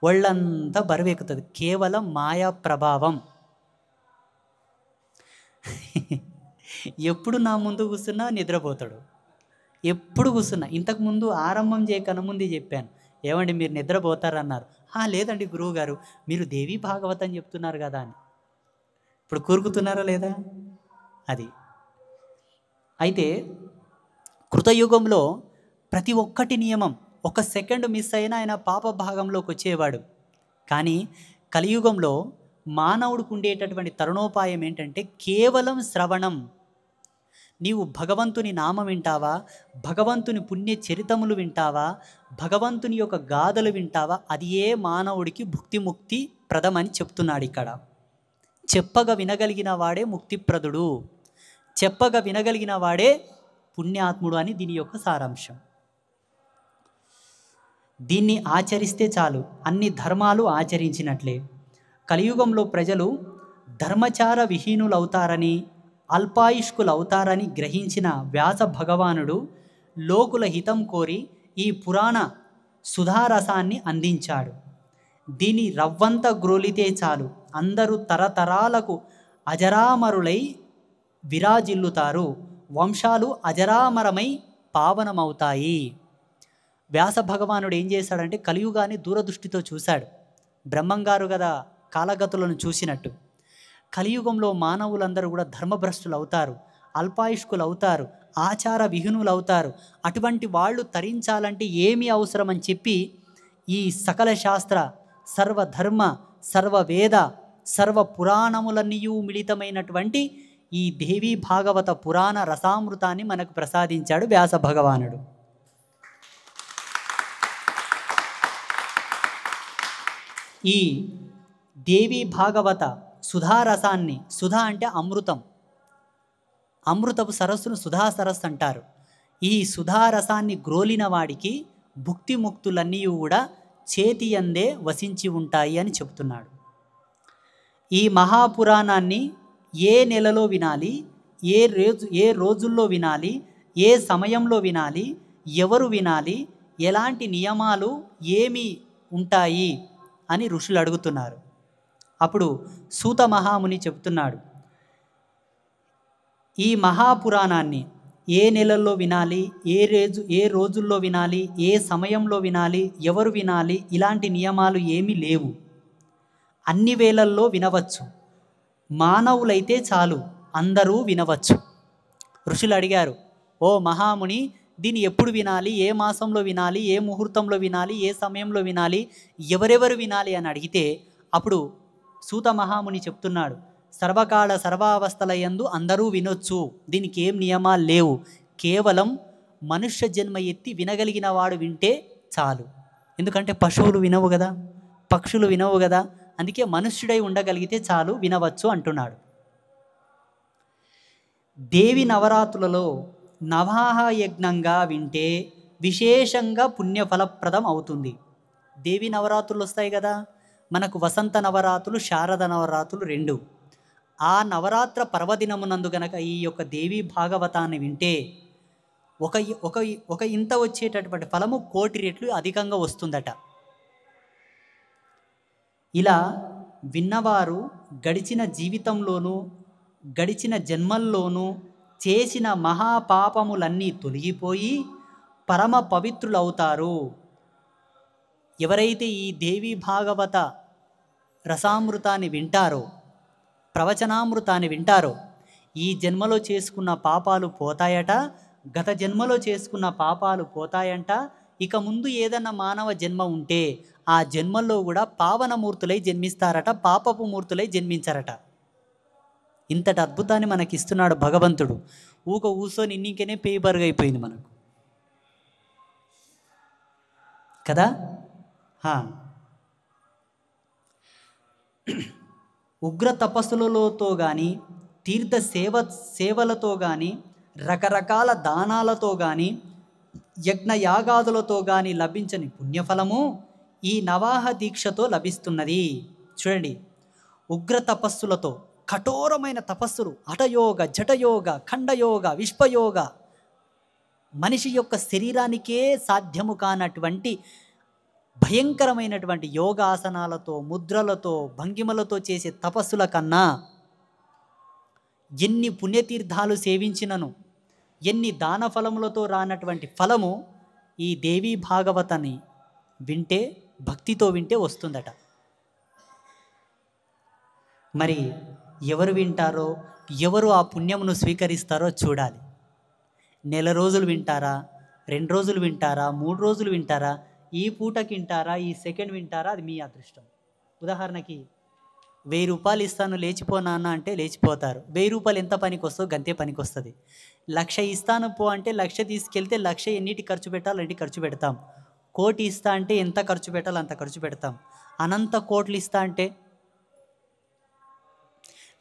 ఒళ్ళంతా బరువెక్కుతుంది. కేవలం మాయా ప్రభావం. ఎప్పుడు నా ముందు కూర్చున్నా నిద్రపోతాడు. ఎప్పుడు కూర్చున్నా. ఇంతకుముందు ఆరంభం చేయకన్నా ముందే చెప్పాను, ఏమండి మీరు నిద్రపోతారన్నారు. లేదండి గురువుగారు, మీరు దేవి భాగవతం చెప్తున్నారు కదా అని. ఇప్పుడు కూరుకుతున్నారా లేదా? అది. అయితే కృతయుగంలో ప్రతి ఒక్కటి నియమం. 1 సెకండ్ మిస్ అయినా ఆయన పాప భాగంలోకి వచ్చేవాడు. కానీ కలియుగంలో మానవుడికి ఉండేటటువంటి తరుణోపాయం ఏంటంటే కేవలం శ్రవణం. నీవు భగవంతుని నామం వింటావా, భగవంతుని పుణ్య చరితములు వింటావా, భగవంతుని యొక్క గాథలు వింటావా, అది ఏ మానవుడికి భుక్తిముక్తి ప్రదమని చెప్తున్నాడు ఇక్కడ. చెప్పగా వినగలిగిన వాడే ముక్తిప్రదుడు, చెప్పగా వినగలిగిన వాడే పుణ్యాత్ముడు అని దీని యొక్క సారాంశం. దీన్ని ఆచరిస్తే చాలు, అన్ని ధర్మాలు ఆచరించినట్లే. కలియుగంలో ప్రజలు ధర్మచార విహీనులవుతారని, అల్పాయుష్కులవుతారని గ్రహించిన వ్యాస భగవానుడు లోకుల హితం కోరి ఈ పురాణ సుధారసాన్ని అందించాడు. దీని రవ్వంత గ్రోలితే చాలు, అందరూ తరతరాలకు అజరామరులై విరాజిల్లుతారు, వంశాలు అజరామరమై పావనమవుతాయి. వ్యాస భగవానుడు ఏం చేశాడంటే కలియుగాన్ని దూరదృష్టితో చూశాడు. బ్రహ్మంగారు కదా కాలగతులను చూసినట్టు. కలియుగంలో మానవులందరూ కూడా ధర్మభ్రష్టులు అవుతారు, అల్పాయుష్కులు అవుతారు, ఆచార విహీనులు అవుతారు. అటువంటి వాళ్ళు తరించాలంటే ఏమి అవసరం అని చెప్పి ఈ సకల శాస్త్ర, సర్వధర్మ, సర్వవేద, సర్వ పురాణములన్నీయూ మిళితమైనటువంటి ఈ దేవీ భాగవత పురాణ రసామృతాన్ని మనకు ప్రసాదించాడు వ్యాస భగవానుడు. ఈ దేవీ భాగవత సుధారసాన్ని, సుధా అంటే అమృతం, అమృతపు సరస్సును సుధా సరస్సు అంటారు. ఈ సుధారసాన్ని గ్రోలిన వాడికి భుక్తి ముక్తులన్నీ కూడా చేతి అందే వసించి ఉంటాయి అని చెబుతున్నాడు. ఈ మహాపురాణాన్ని ఏ నెలలో వినాలి, ఏ రోజుల్లో వినాలి, ఏ సమయంలో వినాలి, ఎవరు వినాలి, ఎలాంటి నియమాలు ఏమి ఉంటాయి అని ఋషులు అడుగుతున్నారు. అప్పుడు సూత మహాముని చెబుతున్నాడు, ఈ మహాపురాణాన్ని ఏ నెలల్లో వినాలి, ఏ రోజుల్లో వినాలి, ఏ సమయంలో వినాలి, ఎవరు వినాలి, ఇలాంటి నియమాలు ఏమీ లేవు. అన్ని వేళల్లో వినవచ్చు. మానవులైతే చాలు, అందరూ వినవచ్చు. ఋషులు అడిగారు, ఓ మహాముని, దీన్ని ఎప్పుడు వినాలి, ఏ మాసంలో వినాలి, ఏ ముహూర్తంలో వినాలి, ఏ సమయంలో వినాలి, ఎవరెవరు వినాలి అని అడిగితే అప్పుడు సూత మహాముని చెప్తున్నాడు, సర్వకాల సర్వావస్థల యందు అందరూ వినొచ్చు, దీనికి ఏం నియమాలు లేవు, కేవలం మనుష్య జన్మ ఎత్తి వినగలిగిన వాడు వింటే చాలు. ఎందుకంటే పశువులు వినవు కదా, పక్షులు వినవు కదా, అందుకే మనుష్యుడై ఉండగలిగితే చాలు, వినవచ్చు అంటున్నాడు. దేవి నవరాత్రులలో నవాహ యజ్ఞంగా వింటే విశేషంగా పుణ్యఫలప్రదం అవుతుంది. దేవి నవరాత్రులు వస్తాయి కదా, మనకు వసంత నవరాత్రులు, శారద నవరాత్రులు రెండు. ఆ నవరాత్ర పర్వదినమునందు గనక ఈ యొక్క దేవీ భాగవతాన్ని వింటే ఒక ఇంత వచ్చేటటువంటి ఫలము 1,000,000 రెట్లు అధికంగా వస్తుందట. ఇలా విన్నవారు గడిచిన జీవితంలోనూ గడిచిన జన్మల్లోనూ చేసిన మహాపాపములన్నీ తొలగిపోయి పరమ పవిత్రులవుతారు. ఎవరైతే ఈ దేవీ భాగవత రసామృతాన్ని వింటారో, ప్రవచనామృతాన్ని వింటారో, ఈ జన్మలో చేసుకున్న పాపాలు పోతాయట, గత జన్మలో చేసుకున్న పాపాలు పోతాయంట. ఇక ముందు ఏదన్నా మానవ జన్మ ఉంటే ఆ జన్మల్లో కూడా పావనమూర్తులై జన్మిస్తారట, పాపపు మూర్తులై జన్మించారట. ఇంతటి అద్భుతాన్ని మనకిస్తున్నాడు భగవంతుడు. ఊసోని ఇన్నింకనే పేపర్గైపోయింది మనకు కదా. ఉగ్ర తపస్సులతో కానీ, తీర్థ సేవలతో కానీ, రకరకాల దానాలతో కానీ, యజ్ఞయాగాదులతో కానీ లభించని పుణ్యఫలము ఈ నవాహ దీక్షతో లభిస్తున్నది. చూడండి, ఉగ్ర తపస్సులతో, కఠోరమైన తపస్సులు, హఠయోగ, జటయోగ, ఖండయోగ, విశ్వయోగ, మనిషి యొక్క శరీరానికే సాధ్యము కానటువంటి భయంకరమైనటువంటి యోగాసనాలతో, ముద్రలతో, భంగిమలతో చేసే తపస్సుల కన్నా ఎన్ని పుణ్యతీర్థాలు సేవించినను, ఎన్ని దాన ఫలములతో రానటువంటి ఫలము ఈ దేవీ భాగవతాన్ని వింటే, భక్తితో వింటే వస్తుందట. మరి ఎవరు వింటారో, ఎవరు ఆ పుణ్యమును స్వీకరిస్తారో చూడాలి. నెల రోజులు వింటారా, 2 రోజులు వింటారా, 3 రోజులు వింటారా, ఈ పూటకి వింటారా, ఈ సెకండ్ వింటారా, అది మీ అదృష్టం. ఉదాహరణకి 1000 రూపాయలు ఇస్తాను లేచిపోనా అన్న అంటే లేచిపోతారు. 1000 రూపాయలు ఎంత పనికి వస్తుందో గంతే పనికి వస్తుంది. 1,00,000 ఇస్తాను పో అంటే 1,00,000 తీసుకెళ్తే 1,00,000 ఎన్నిటి ఖర్చు పెట్టాలో అన్నిటి ఖర్చు పెడతాం. 1,00,000 ఇస్తా అంటే ఎంత ఖర్చు పెట్టాలో అంత ఖర్చు పెడతాం. అనంత కోట్లు ఇస్తా అంటే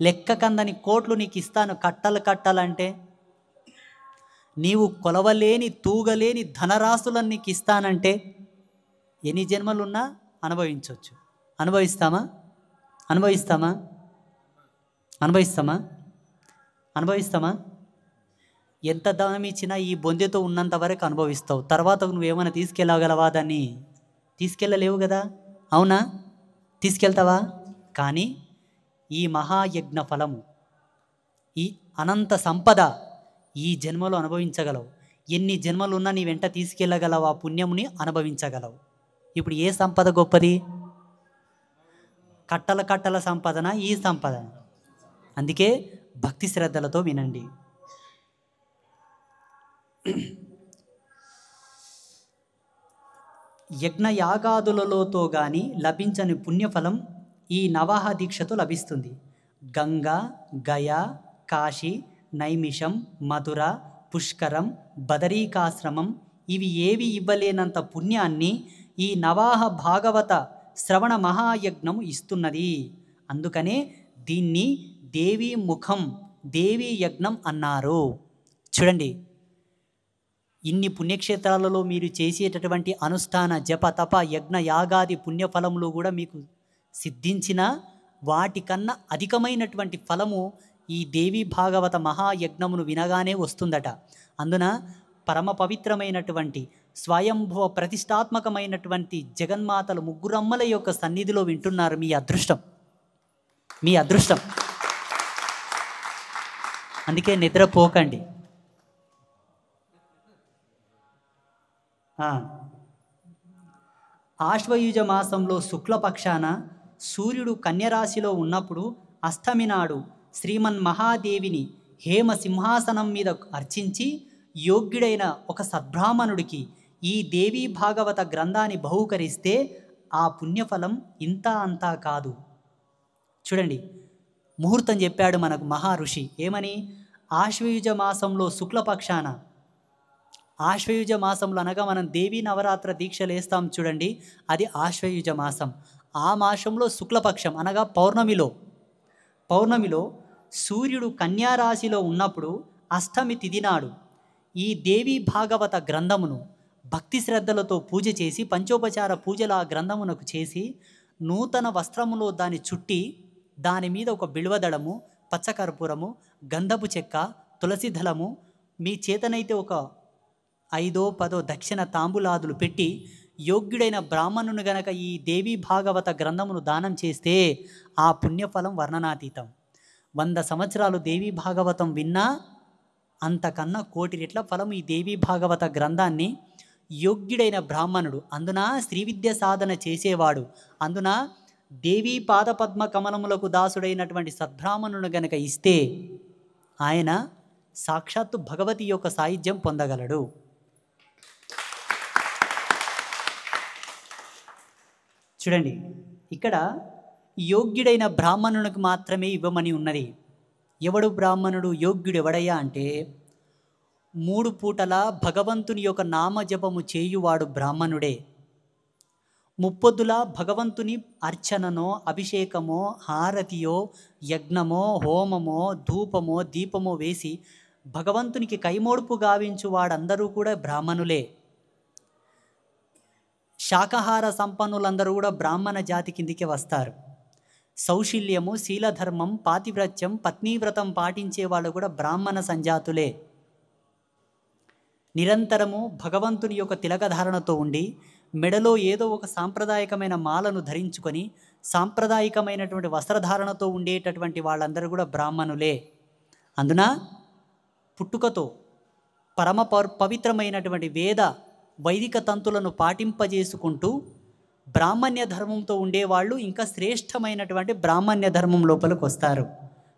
లెక్క కందని కోట్లు నీకు ఇస్తాను కట్టాలంటే, నీవు కొలవలేని తూగలేని ధనరాశులను నీకు ఇస్తానంటే ఎన్ని జన్మలున్నా అనుభవించవచ్చు. అనుభవిస్తామా? ఎంత దానం ఇచ్చినా ఈ బొందెతో ఉన్నంత వరకు అనుభవిస్తావు. తర్వాత నువ్వేమైనా తీసుకెళ్ళగలవా? దాన్ని తీసుకెళ్ళలేవు కదా, అవునా? తీసుకెళ్తావా? కానీ ఈ మహాయజ్ఞ ఫలము, ఈ అనంత సంపద ఈ జన్మలో అనుభవించగలవు. ఎన్ని జన్మలున్నా నీ వెంట తీసుకెళ్ళగలవు, ఆ పుణ్యముని అనుభవించగలవు. ఇప్పుడు ఏ సంపద గొప్పది? కట్టల సంపదన, ఈ సంపదన. అందుకే భక్తి శ్రద్ధలతో వినండి. యజ్ఞయాగాదులతో కానీ లభించని పుణ్యఫలం ఈ నవాహ దీక్షతో లభిస్తుంది. గంగా, గయా, కాశీ, నైమిషం, మధుర, పుష్కరం, బదరీకాశ్రమం ఇవి ఏవి ఇవ్వలేనంత పుణ్యాన్ని ఈ నవాహ భాగవత శ్రవణ మహాయజ్ఞము ఇస్తున్నది. అందుకనే దీన్ని దేవీ ముఖం దేవీ యజ్ఞం అన్నారు. చూడండి, ఇన్ని పుణ్యక్షేత్రాలలో మీరు చేసేటటువంటి అనుష్ఠాన జప తప యజ్ఞ యాగాది పుణ్యఫలములు కూడా మీకు సిద్ధించిన వాటికన్నా అధికమైనటువంటి ఫలము ఈ దేవీ భాగవత మహాయజ్ఞమును వినగానే వస్తుందట. అందున పరమ పవిత్రమైనటువంటి స్వయంభవ ప్రతిష్టాత్మకమైనటువంటి జగన్మాతలు ముగ్గురమ్మల యొక్క సన్నిధిలో వింటున్నారు. మీ అదృష్టం, మీ అదృష్టం. అందుకే నిద్రపోకండి. ఆశ్వయుజ మాసంలో శుక్లపక్షాన సూర్యుడు కన్యరాశిలో ఉన్నప్పుడు అష్టమి నాడు శ్రీమన్ మహాదేవిని హేమ సింహాసనం మీద అర్చించి యోగ్యుడైన ఒక సద్బ్రాహ్మణుడికి ఈ దేవీ భాగవత గ్రంథాన్ని బహూకరిస్తే ఆ పుణ్యఫలం ఇంత అంతా కాదు. చూడండి, ముహూర్తం చెప్పాడు మనకు మహర్షి ఏమని, ఆశ్వయుజ మాసంలో శుక్లపక్షాన, ఆశ్వయుజ మాసంలో అనగా మనం దేవీ నవరాత్ర దీక్షలు వేస్తాం చూడండి, అది ఆశ్వయుజ మాసం. ఆ మాసంలో శుక్లపక్షం అనగా పౌర్ణమిలో సూర్యుడు కన్యారాశిలో ఉన్నప్పుడు అష్టమి తిథి నాడు ఈ దేవీ భాగవత గ్రంథమును భక్తి శ్రద్ధలతో పూజ చేసి పంచోపచార పూజలు ఆ గ్రంథమునకు చేసి నూతన వస్త్రములో దాన్ని చుట్టి దాని మీద ఒక బిల్వదళము, పచ్చకర్పూరము, గంధపు చెక్క, తులసి దళము, మీ చేతనైతే ఒక 5-10 దక్షిణ తాంబూలాదులు పెట్టి యోగ్యుడైన బ్రాహ్మణుని గనక ఈ దేవీ భాగవత గ్రంథమును దానం చేస్తే ఆ పుణ్యఫలం వర్ణనాతీతం. 100 సంవత్సరాలు దేవీ భాగవతం విన్నా అంతకన్నా 1,000,000 రెట్ల ఫలం ఈ దేవీ భాగవత గ్రంథాన్ని యోగ్యుడైన బ్రాహ్మణుడు, అందున శ్రీ విద్య సాధన చేసేవాడు, అందున దేవీ పాదపద్మ కమలములకు దాసుడైనటువంటి సద్బ్రాహ్మణుడు గనక ఇస్తే ఆయన సాక్షాత్తు భగవతి యొక్క సాయుధ్యం పొందగలడు. చూడండి, ఇక్కడ యోగ్యుడైన బ్రాహ్మణునికి మాత్రమే ఇవ్వమని ఉన్నది. ఎవడు బ్రాహ్మణుడు? యోగ్యుడు ఎవడయ్యా అంటే 3 పూటల భగవంతుని యొక్క నామజపము చేయువాడు బ్రాహ్మణుడే. ముప్పొద్దుల భగవంతుని అర్చననో, అభిషేకమో, హారతియో, యజ్ఞమో, హోమమో, ధూపమో, దీపమో వేసి భగవంతునికి కైమోడ్పు గావించు వాడందరూ కూడా బ్రాహ్మణులే. శాకాహార సంపన్నులందరూ కూడా బ్రాహ్మణ జాతి కిందికి వస్తారు. సౌశీల్యము, శీలధర్మం, పాతివ్రత్యం, పత్నీవ్రతం పాటించే వాళ్ళు కూడా బ్రాహ్మణ సంజాతులే. నిరంతరము భగవంతుని యొక్క తిలకధారణతో ఉండి మెడలో ఏదో ఒక సాంప్రదాయకమైన మాలను ధరించుకొని సాంప్రదాయకమైనటువంటి వస్త్రధారణతో ఉండేటటువంటి వాళ్ళందరూ కూడా బ్రాహ్మణులే. అందున పుట్టుకతో పరమ పవిత్రమైనటువంటి వేద వైదిక తంతులను పాటింపజేసుకుంటూ బ్రాహ్మణ్య ధర్మంతో ఉండేవాళ్ళు ఇంకా శ్రేష్టమైనటువంటి బ్రాహ్మణ్య ధర్మం లోపలికి వస్తారు.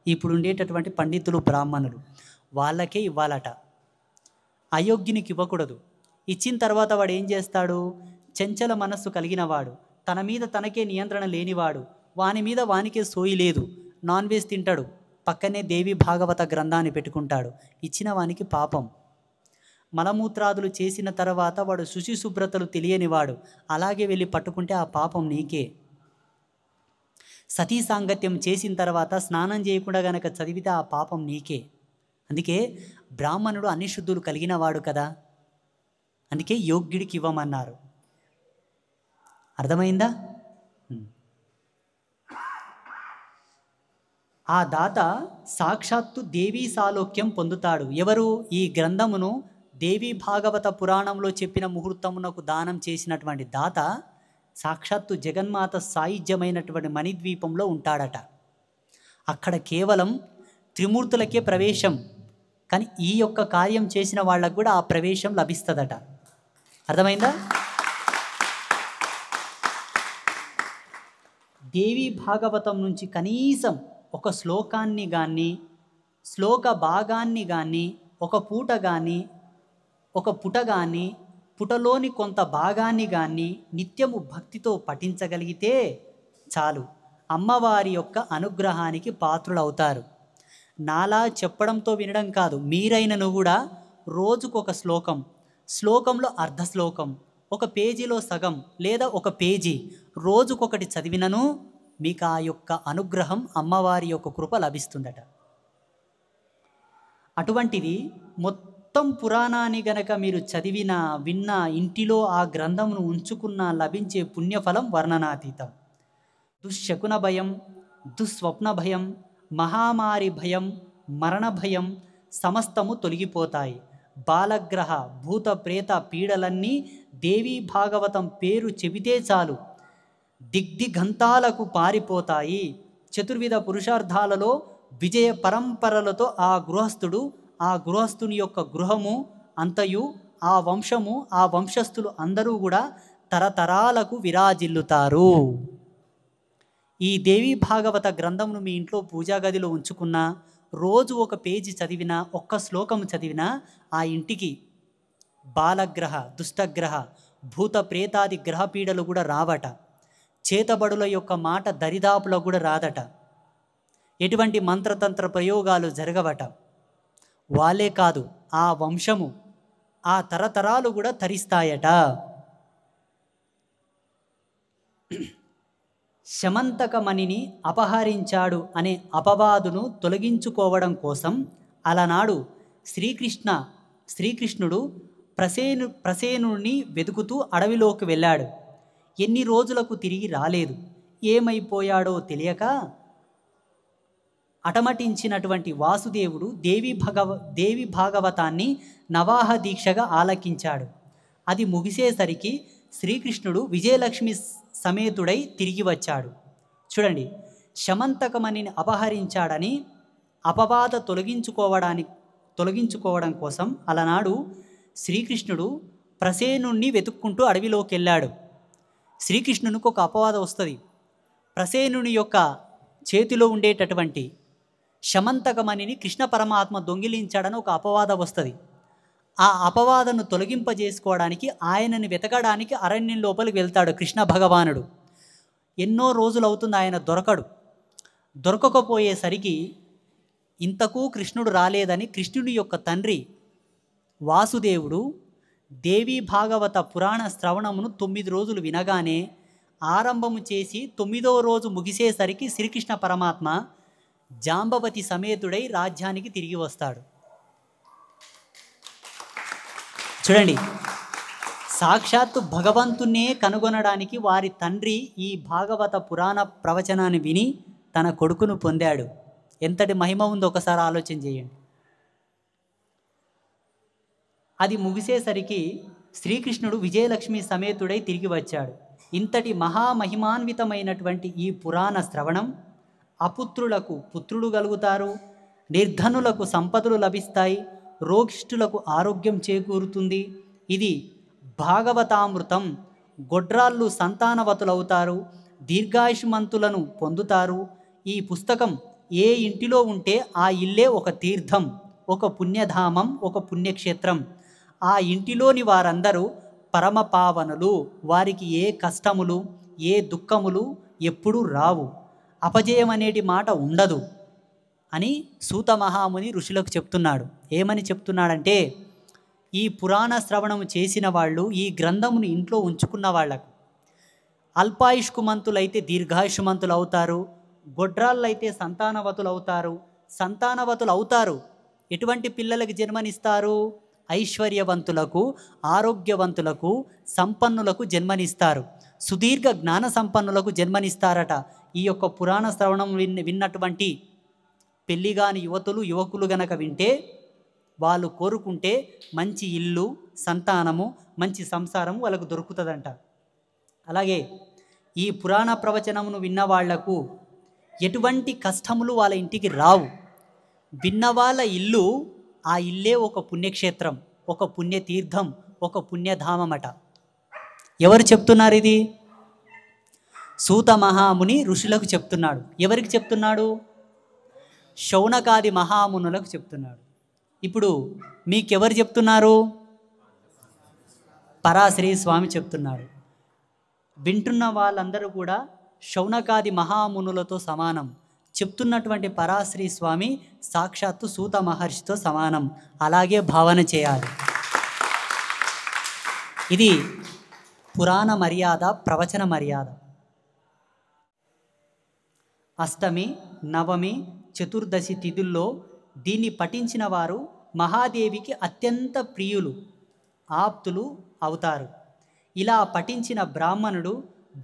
ఇప్పుడు ఉండేటటువంటి పండితులు బ్రాహ్మణులు వాళ్ళకే ఇవ్వాలట, అయోగ్యునికి ఇవ్వకూడదు. ఇచ్చిన తర్వాత వాడు ఏం చేస్తాడు? చంచల మనస్సు కలిగినవాడు, తన మీద తనకే నియంత్రణ లేనివాడు, వాని మీద వానికే సోయి లేదు, నాన్ వెజ్ తింటాడు, పక్కనే దేవి భాగవత గ్రంథాన్ని పెట్టుకుంటాడు, ఇచ్చిన వానికి పాపం. మలమూత్రాదులు చేసిన తర్వాత వాడు శుచి శుభ్రతలు తెలియనివాడు, అలాగే వెళ్ళి పట్టుకుంటే ఆ పాపం నీకే. సతీ సాంగత్యం చేసిన తర్వాత స్నానం చేయకుండా గనక చదివితే ఆ పాపం నీకే. అందుకే బ్రాహ్మణుడు అన్ని శుద్ధులు కలిగిన వాడు కదా, అందుకే యోగ్యుడికి ఇవ్వమన్నారు. అర్థమైందా? ఆ దాత సాక్షాత్తు దేవీ సాలోక్యం పొందుతాడు. ఎవరు? ఈ గ్రంథమును దేవీ భాగవత పురాణంలో చెప్పిన ముహూర్తమునకు దానం చేసినటువంటి దాత సాక్షాత్తు జగన్మాత సాయుధ్యమైనటువంటి మణిద్వీపంలో ఉంటాడట. అక్కడ కేవలం త్రిమూర్తులకే ప్రవేశం, కానీ ఈ యొక్క కార్యం చేసిన వాళ్ళకు కూడా ఆ ప్రవేశం లభిస్తుందట. అర్థమైందా? దేవీ భాగవతం నుంచి కనీసం ఒక శ్లోకాన్ని కానీ, శ్లోక భాగాన్ని కానీ, ఒక పూట కానీ, ఒక పుట కానీ, పుటలోని కొంత భాగాన్ని కానీ నిత్యము భక్తితో పఠించగలిగితే చాలు, అమ్మవారి యొక్క అనుగ్రహానికి పాత్రులవుతారు. నాలా చెప్పడంతో వినడం కాదు, మీరైనను కూడా రోజుకొక శ్లోకం, శ్లోకంలో అర్ధ శ్లోకం, ఒక పేజీలో సగం లేదా ఒక పేజీ రోజుకొకటి చదివినను మీకు ఆ యొక్క అనుగ్రహం, అమ్మవారి యొక్క కృప లభిస్తుందట. అటువంటిది మొత్తం పురాణాన్ని గనక మీరు చదివినా విన్నా, ఇంటిలో ఆ గ్రంథమును ఉంచుకున్న లభించే పుణ్యఫలం వర్ణనాతీతం. దుశ్శకున భయం, దుస్వప్న భయం, మహామారి భయం, మరణ భయం సమస్తము తొలగిపోతాయి. బాలగ్రహ భూత ప్రేత పీడలన్నీ దేవీ భాగవతం పేరు చెబితే చాలు దిగ్దిగంతాలకు పారిపోతాయి. చతుర్విధ పురుషార్థాలలో విజయ పరంపరలతో ఆ గృహస్థుని యొక్క గృహము అంతయు, ఆ వంశము, ఆ వంశస్థులు అందరూ కూడా తరతరాలకు విరాజిల్లుతారు. ఈ దేవీ భాగవత గ్రంథమును మీ ఇంట్లో పూజా గదిలో ఉంచుకున్నా, రోజు ఒక పేజీ చదివినా, ఒక్క శ్లోకము చదివినా ఆ ఇంటికి బాలగ్రహ, దుష్టగ్రహ, భూత ప్రేతాది గ్రహపీడలు కూడా రావట. చేతబడుల యొక్క మాట దరిదాపులో కూడా రాదట. ఎటువంటి మంత్రతంత్ర ప్రయోగాలు జరగవట. వాళ్ళే కాదు, ఆ వంశము, ఆ తరతరాలు కూడా తరిస్తాయట. శమంతకమణిని అపహరించాడు అనే అపవాదును తొలగించుకోవడం కోసం అలనాడు శ్రీకృష్ణుడు ప్రసేనుని వెతుకుతూ అడవిలోకి వెళ్ళాడు. ఎన్ని రోజులకు తిరిగి రాలేదు. ఏమైపోయాడో తెలియక అటమటించినటువంటి వాసుదేవుడు దేవి భాగవతాన్ని నవాహ దీక్షగా ఆలకించాడు. అది ముగిసేసరికి శ్రీకృష్ణుడు విజయలక్ష్మి సమేతుడై తిరిగి వచ్చాడు. చూడండి, శమంతకమణిని అపహరించాడని అపవాద తొలగించుకోవడం కోసం అలనాడు శ్రీకృష్ణుడు ప్రసేనుణ్ణి వెతుక్కుంటూ అడవిలోకి వెళ్ళాడు. శ్రీకృష్ణునికి ఒక అపవాదం వస్తుంది. ప్రసేనుని యొక్క చేతిలో ఉండేటటువంటి శమంతకమణిని కృష్ణ పరమాత్మ దొంగిలించాడని ఒక అపవాదం వస్తుంది. ఆ అపవాదను తొలగింపజేసుకోవడానికి, ఆయనని వెతకడానికి అరణ్యం లోపలికి వెళ్తాడు కృష్ణ భగవానుడు. ఎన్నో రోజులు అవుతుంది, ఆయన దొరకకపోయేసరికి ఇంతకు కృష్ణుడు రాలేదని కృష్ణుడి యొక్క తండ్రి వాసుదేవుడు దేవీ భాగవత పురాణ శ్రవణమును 9 రోజులు వినగానే ఆరంభము చేసి 9వ రోజు ముగిసేసరికి శ్రీకృష్ణ పరమాత్మ జాంబవతి సమేతుడై రాజ్యానికి తిరిగి వస్తాడు. చూడండి, సాక్షాత్తు భగవంతునే కనుగొనడానికి వారి తండ్రి ఈ భాగవత పురాణ ప్రవచనాన్ని విని తన కొడుకును పొందాడు. ఎంతటి మహిమ ఉందో ఒకసారి ఆలోచన చేయండి. అది ముగిసేసరికి శ్రీకృష్ణుడు విజయలక్ష్మి సమేతుడై తిరిగి వచ్చాడు. ఇంతటి మహామహిమాన్వితమైనటువంటి ఈ పురాణ శ్రవణం అపుత్రులకు పుత్రులు కలుగుతారు, నిర్ధనులకు సంపదలు లభిస్తాయి, రోగిష్ఠులకు ఆరోగ్యం చేకూరుతుంది. ఇది భాగవతామృతం. గొడ్రాళ్ళు సంతానవతులవుతారు, దీర్ఘాయుష్మంతులను పొందుతారు. ఈ పుస్తకం ఏ ఇంటిలో ఉంటే ఆ ఇల్లే ఒక తీర్థం, ఒక పుణ్యధామం, ఒక పుణ్యక్షేత్రం. ఆ ఇంటిలోని వారందరూ పరమపావనులు. వారికి ఏ కష్టములు, ఏ దుఃఖములు ఎప్పుడూ రావు. అపజయం అనేటి మాట ఉండదు అని సూత మహాముని ఋషులకు చెప్తున్నాడు. ఏమని చెప్తున్నాడంటే, ఈ పురాణ శ్రవణము చేసిన వాళ్ళు, ఈ గ్రంథమును ఇంట్లో ఉంచుకున్న వాళ్లకు అల్పాయుష్కుమంతులైతే దీర్ఘాయుష్మంతులు అవుతారు, గొడ్రాళ్ళైతే సంతానవతులు అవుతారు. ఎటువంటి పిల్లలకు జన్మనిస్తారు? ఐశ్వర్యవంతులకు, ఆరోగ్యవంతులకు, సంపన్నులకు జన్మనిస్తారు. సుదీర్ఘ జ్ఞాన సంపన్నులకు జన్మనిస్తారట. ఈ యొక్క పురాణ శ్రవణం విన్నటువంటి పెళ్ళిగాని యువకులు గనక వింటే, వాళ్ళు కోరుకుంటే మంచి ఇల్లు, సంతానము, మంచి సంసారం వాళ్ళకు దొరుకుతుందంట. అలాగే ఈ పురాణ ప్రవచనమును విన్న వాళ్లకు ఎటువంటి కష్టములు వాళ్ళ ఇంటికి రావు. విన్నవాళ్ళ ఇల్లు, ఆ ఇల్లే ఒక పుణ్యక్షేత్రం, ఒక పుణ్యతీర్థం, ఒక పుణ్యధామమట. ఎవరు చెప్తున్నారు ఇది? సూత మహాముని ఋషులకు చెప్తున్నాడు. ఎవరికి చెప్తున్నాడు? శౌనకాది మహామునులకు చెప్తున్నాడు. ఇప్పుడు మీకెవరు చెప్తున్నారు? పరాశరీ స్వామి చెప్తున్నాడు. వింటున్న వాళ్ళందరూ కూడా శౌనకాది మహామునులతో సమానం. చెప్తున్నటువంటి పరాశరీ స్వామి సాక్షాత్తు సూత మహర్షితో సమానం. అలాగే భావన చేయాలి. ఇది పురాణ మర్యాద, ప్రవచన మర్యాద. అష్టమి, నవమి, చతుర్దశి తిథుల్లో దీన్ని పఠించిన వారు మహాదేవికి అత్యంత ప్రియులు, ఆప్తులు అవుతారు. ఇలా పఠించిన బ్రాహ్మణుడు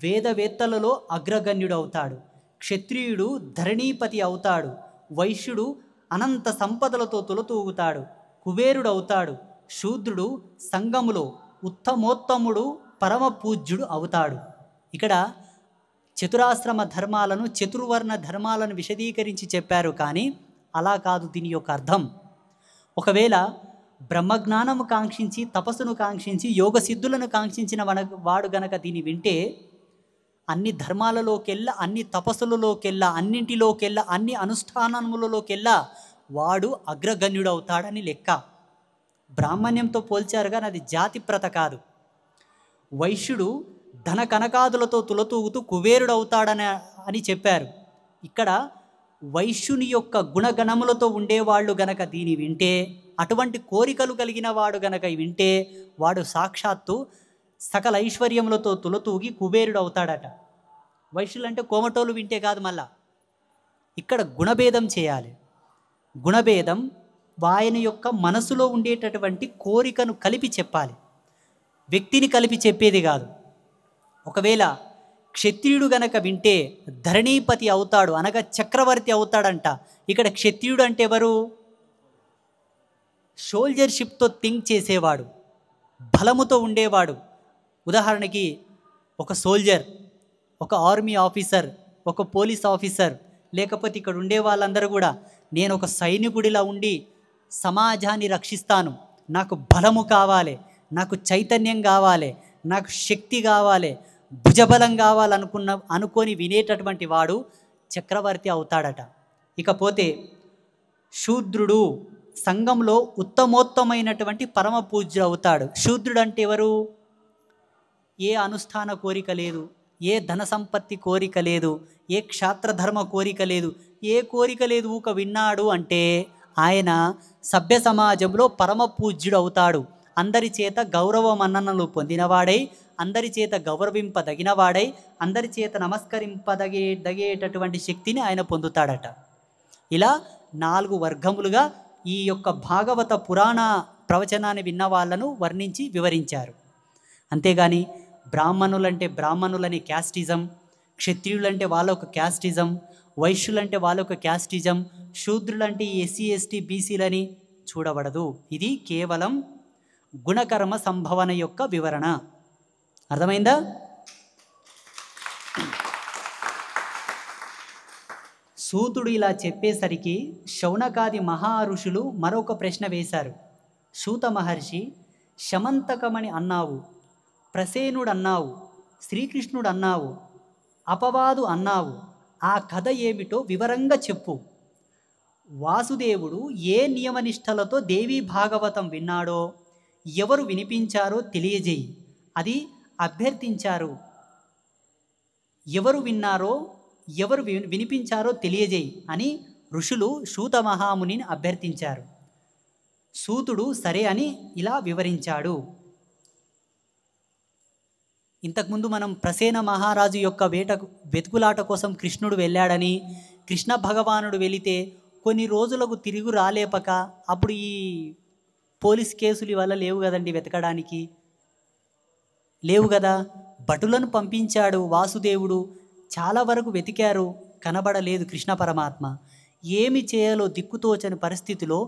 వేదవేత్తలలో అగ్రగణ్యుడు అవుతాడు. క్షత్రియుడు ధరణీపతి అవుతాడు. వైశ్యుడు అనంత సంపదలతో తులతూగుతాడు, కుబేరుడు అవుతాడు. శూద్రుడు సంఘములో ఉత్తమోత్తముడు, పరమ పూజ్యుడు అవుతాడు. ఇక్కడ చతురాశ్రమ ధర్మాలను, చతుర్వర్ణ ధర్మాలను విశదీకరించి చెప్పారు. కానీ అలా కాదు దీని యొక్క అర్థం. ఒకవేళ బ్రహ్మజ్ఞానము కాంక్షించి, తపస్సును కాంక్షించి, యోగ సిద్ధులను కాంక్షించిన వాడు గనక దీన్ని వింటే అన్ని ధర్మాలలోకెల్లా, అన్ని తపస్సులలోకెల్లా, అన్నింటిలోకెల్లా, అన్ని అనుష్ఠానములలోకెల్లా వాడు అగ్రగణ్యుడు అవుతాడని లెక్క. బ్రాహ్మణ్యంతో పోల్చారు కానీ అది జాతి ప్రత కాదు. వైశ్యుడు ధన కనకాదులతో తులతూగుతూ కుబేరుడు అవుతాడని చెప్పారు. ఇక్కడ వైశ్యుని యొక్క గుణగణములతో ఉండేవాళ్ళు గనక దీని వింటే, అటువంటి కోరికలు కలిగిన వాడు గనక వింటే వాడు సాక్షాత్తు సకల ఐశ్వర్యములతో తులతూగి కుబేరుడు అవుతాడట. వైశ్యులంటే కోమటోలు వింటే కాదు, మళ్ళా ఇక్కడ గుణభేదం చేయాలి. గుణభేదం ఆయన యొక్క మనసులో ఉండేటటువంటి కోరికను కలిపి చెప్పాలి, వ్యక్తిని కలిపి చెప్పేది కాదు. ఒకవేళ క్షత్రియుడు గనక వింటే ధరణీపతి అవుతాడు, అనగా చక్రవర్తి అవుతాడంట. ఇక్కడ క్షత్రియుడు అంటే ఎవరు? సోల్జర్షిప్తో థింక్ చేసేవాడు, బలముతో ఉండేవాడు. ఉదాహరణకి ఒక సోల్జర్, ఒక ఆర్మీ ఆఫీసర్, ఒక పోలీస్ ఆఫీసర్, లేకపోతే ఇక్కడ ఉండే వాళ్ళందరూ కూడా నేను ఒక సైనికుడిలా ఉండి సమాజాన్ని రక్షిస్తాను, నాకు బలము కావాలి, నాకు చైతన్యం కావాలి, నాకు శక్తి కావాలి, భుజబలం అనుకొని వినేటటువంటి వాడు చక్రవర్తి అవుతాడట. ఇకపోతే శూద్రుడు సంఘంలో ఉత్తమోత్తమైనటువంటి పరమ పూజ్యుడు అవుతాడు. శూద్రుడు అంటే ఎవరు? ఏ అనుష్ఠాన కోరిక లేదు, ఏ ధన సంపత్తి కోరిక లేదు, ఏ క్షాత్రధర్మ కోరిక లేదు, ఏ కోరిక లేదు, ఊక విన్నాడు అంటే ఆయన సభ్య సమాజంలో పరమ పూజ్యుడు అవుతాడు. అందరి చేత గౌరవ మన్ననలు పొందినవాడై, అందరి చేత గౌరవింపదగినవాడై, అందరి చేత నమస్కరింపదగేటటువంటి శక్తిని ఆయన పొందుతాడట. ఇలా 4 వర్గములుగా ఈ యొక్క భాగవత పురాణ ప్రవచనాన్ని విన్న వాళ్ళను వర్ణించి వివరించారు. అంతేగాని బ్రాహ్మణులంటే బ్రాహ్మణులని క్యాస్టిజం, క్షత్రియులంటే వాళ్ళొక క్యాస్టిజం, వైశ్యులంటే వాళ్ళొక క్యాస్టిజం, శూద్రులంటే ఎస్సీ ఎస్టీ బీసీలని చూడబడదు. ఇది కేవలం గుణకర్మ సంభవన యొక్క వివరణ. అర్థమైందా? సూతుడు ఇలా చెప్పేసరికి శౌనకాది మహా ఋషులు మరొక ప్రశ్న వేశారు. సూత మహర్షి, శమంతకమని అన్నావు, ప్రసేనుడు అన్నావు, శ్రీకృష్ణుడు అన్నావు, అపవాదు అన్నావు, ఆ కథ ఏమిటో వివరంగా చెప్పు. వాసుదేవుడు ఏ నియమనిష్టలతో దేవీ భాగవతం విన్నాడో, ఎవరు వినిపించారో తెలియజేయి. అది అభ్యర్థించారు. ఎవరు విన్నారో, ఎవరు వినిపించారో తెలియజేయి అని ఋషులు సూత మహామునిని అభ్యర్థించారు. సూతుడు సరే అని ఇలా వివరించాడు. ఇంతకుముందు మనం ప్రసేన మహారాజు యొక్క వెతుకులాట కోసం కృష్ణుడు వెళ్ళాడని, కృష్ణ భగవానుడు వెళితే కొన్ని రోజులకు తిరిగి రాలేపక, అప్పుడు ఈ పోలీస్ కేసులు వల్ల లేవు కదండి, వెతకడానికి లేవు కదా, భటులను పంపించాడు వాసుదేవుడు. చాలా వరకు వెతికారు, కనబడలేదు కృష్ణ పరమాత్మ. ఏమి చేయాలో దిక్కుతోచని పరిస్థితిలో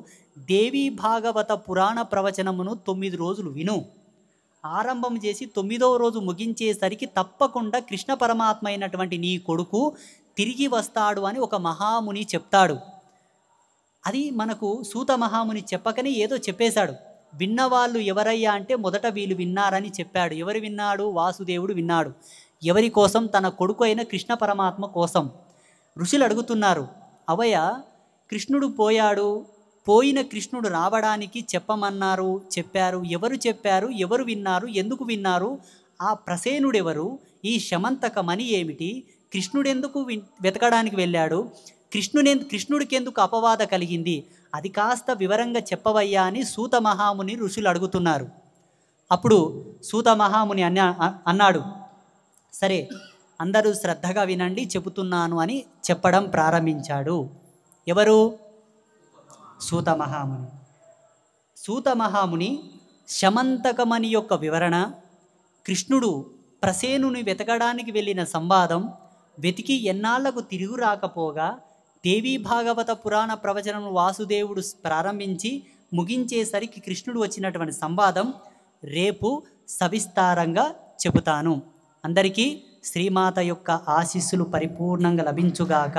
దేవీ భాగవత పురాణ ప్రవచనమును 9 రోజులు విను. ఆరంభం చేసి 9వ రోజు ముగించేసరికి తప్పకుండా కృష్ణ పరమాత్మ అయినటువంటి నీ కొడుకు తిరిగి వస్తాడు అని ఒక మహాముని చెప్తాడు. అది మనకు సూత మహాముని చెప్పకనే ఏదో చెప్పేశాడు. విన్నవాళ్ళు ఎవరయ్యా అంటే మొదట వీళ్ళు విన్నారని చెప్పాడు. ఎవరు విన్నాడు? వాసుదేవుడు విన్నాడు. ఎవరి కోసం? తన కొడుకు అయిన కృష్ణ పరమాత్మ కోసం. ఋషులు అడుగుతున్నారు, అవయ్య కృష్ణుడు పోయాడు, పోయిన కృష్ణుడు రావడానికి చెప్పమన్నారు, చెప్పారు, ఎవరు చెప్పారు, ఎవరు విన్నారు, ఎందుకు విన్నారు, ఆ ప్రసేనుడెవరు, ఈ శమంతకమని ఏమిటి, కృష్ణుడెందుకు వెతకడానికి వెళ్ళాడు, కృష్ణుడికి ఎందుకు అపవాద కలిగింది, అది కాస్త వివరంగా చెప్పవయ్యా అని సూత మహాముని ఋషులు అడుగుతున్నారు. అప్పుడు సూత మహాముని అన్నాడు, సరే అందరూ శ్రద్ధగా వినండి, చెబుతున్నాను అని చెప్పడం ప్రారంభించాడు. ఎవరు? సూత మహాముని. సూత మహాముని శమంతకమణి యొక్క వివరణ, కృష్ణుడు ప్రసేనుని వెతకడానికి వెళ్ళిన సంవాదం, వెతికి ఎన్నాళ్లకు తిరుగు రాకపోగా దేవీ భాగవత పురాణ ప్రవచనం వాసుదేవుడు ప్రారంభించి ముగించేసరికి కృష్ణుడు వచ్చినటువంటి సంవాదం రేపు సవిస్తారంగా చెబుతాను. అందరికీ శ్రీమాత యొక్క ఆశీస్సులు పరిపూర్ణంగా లభించుగాక.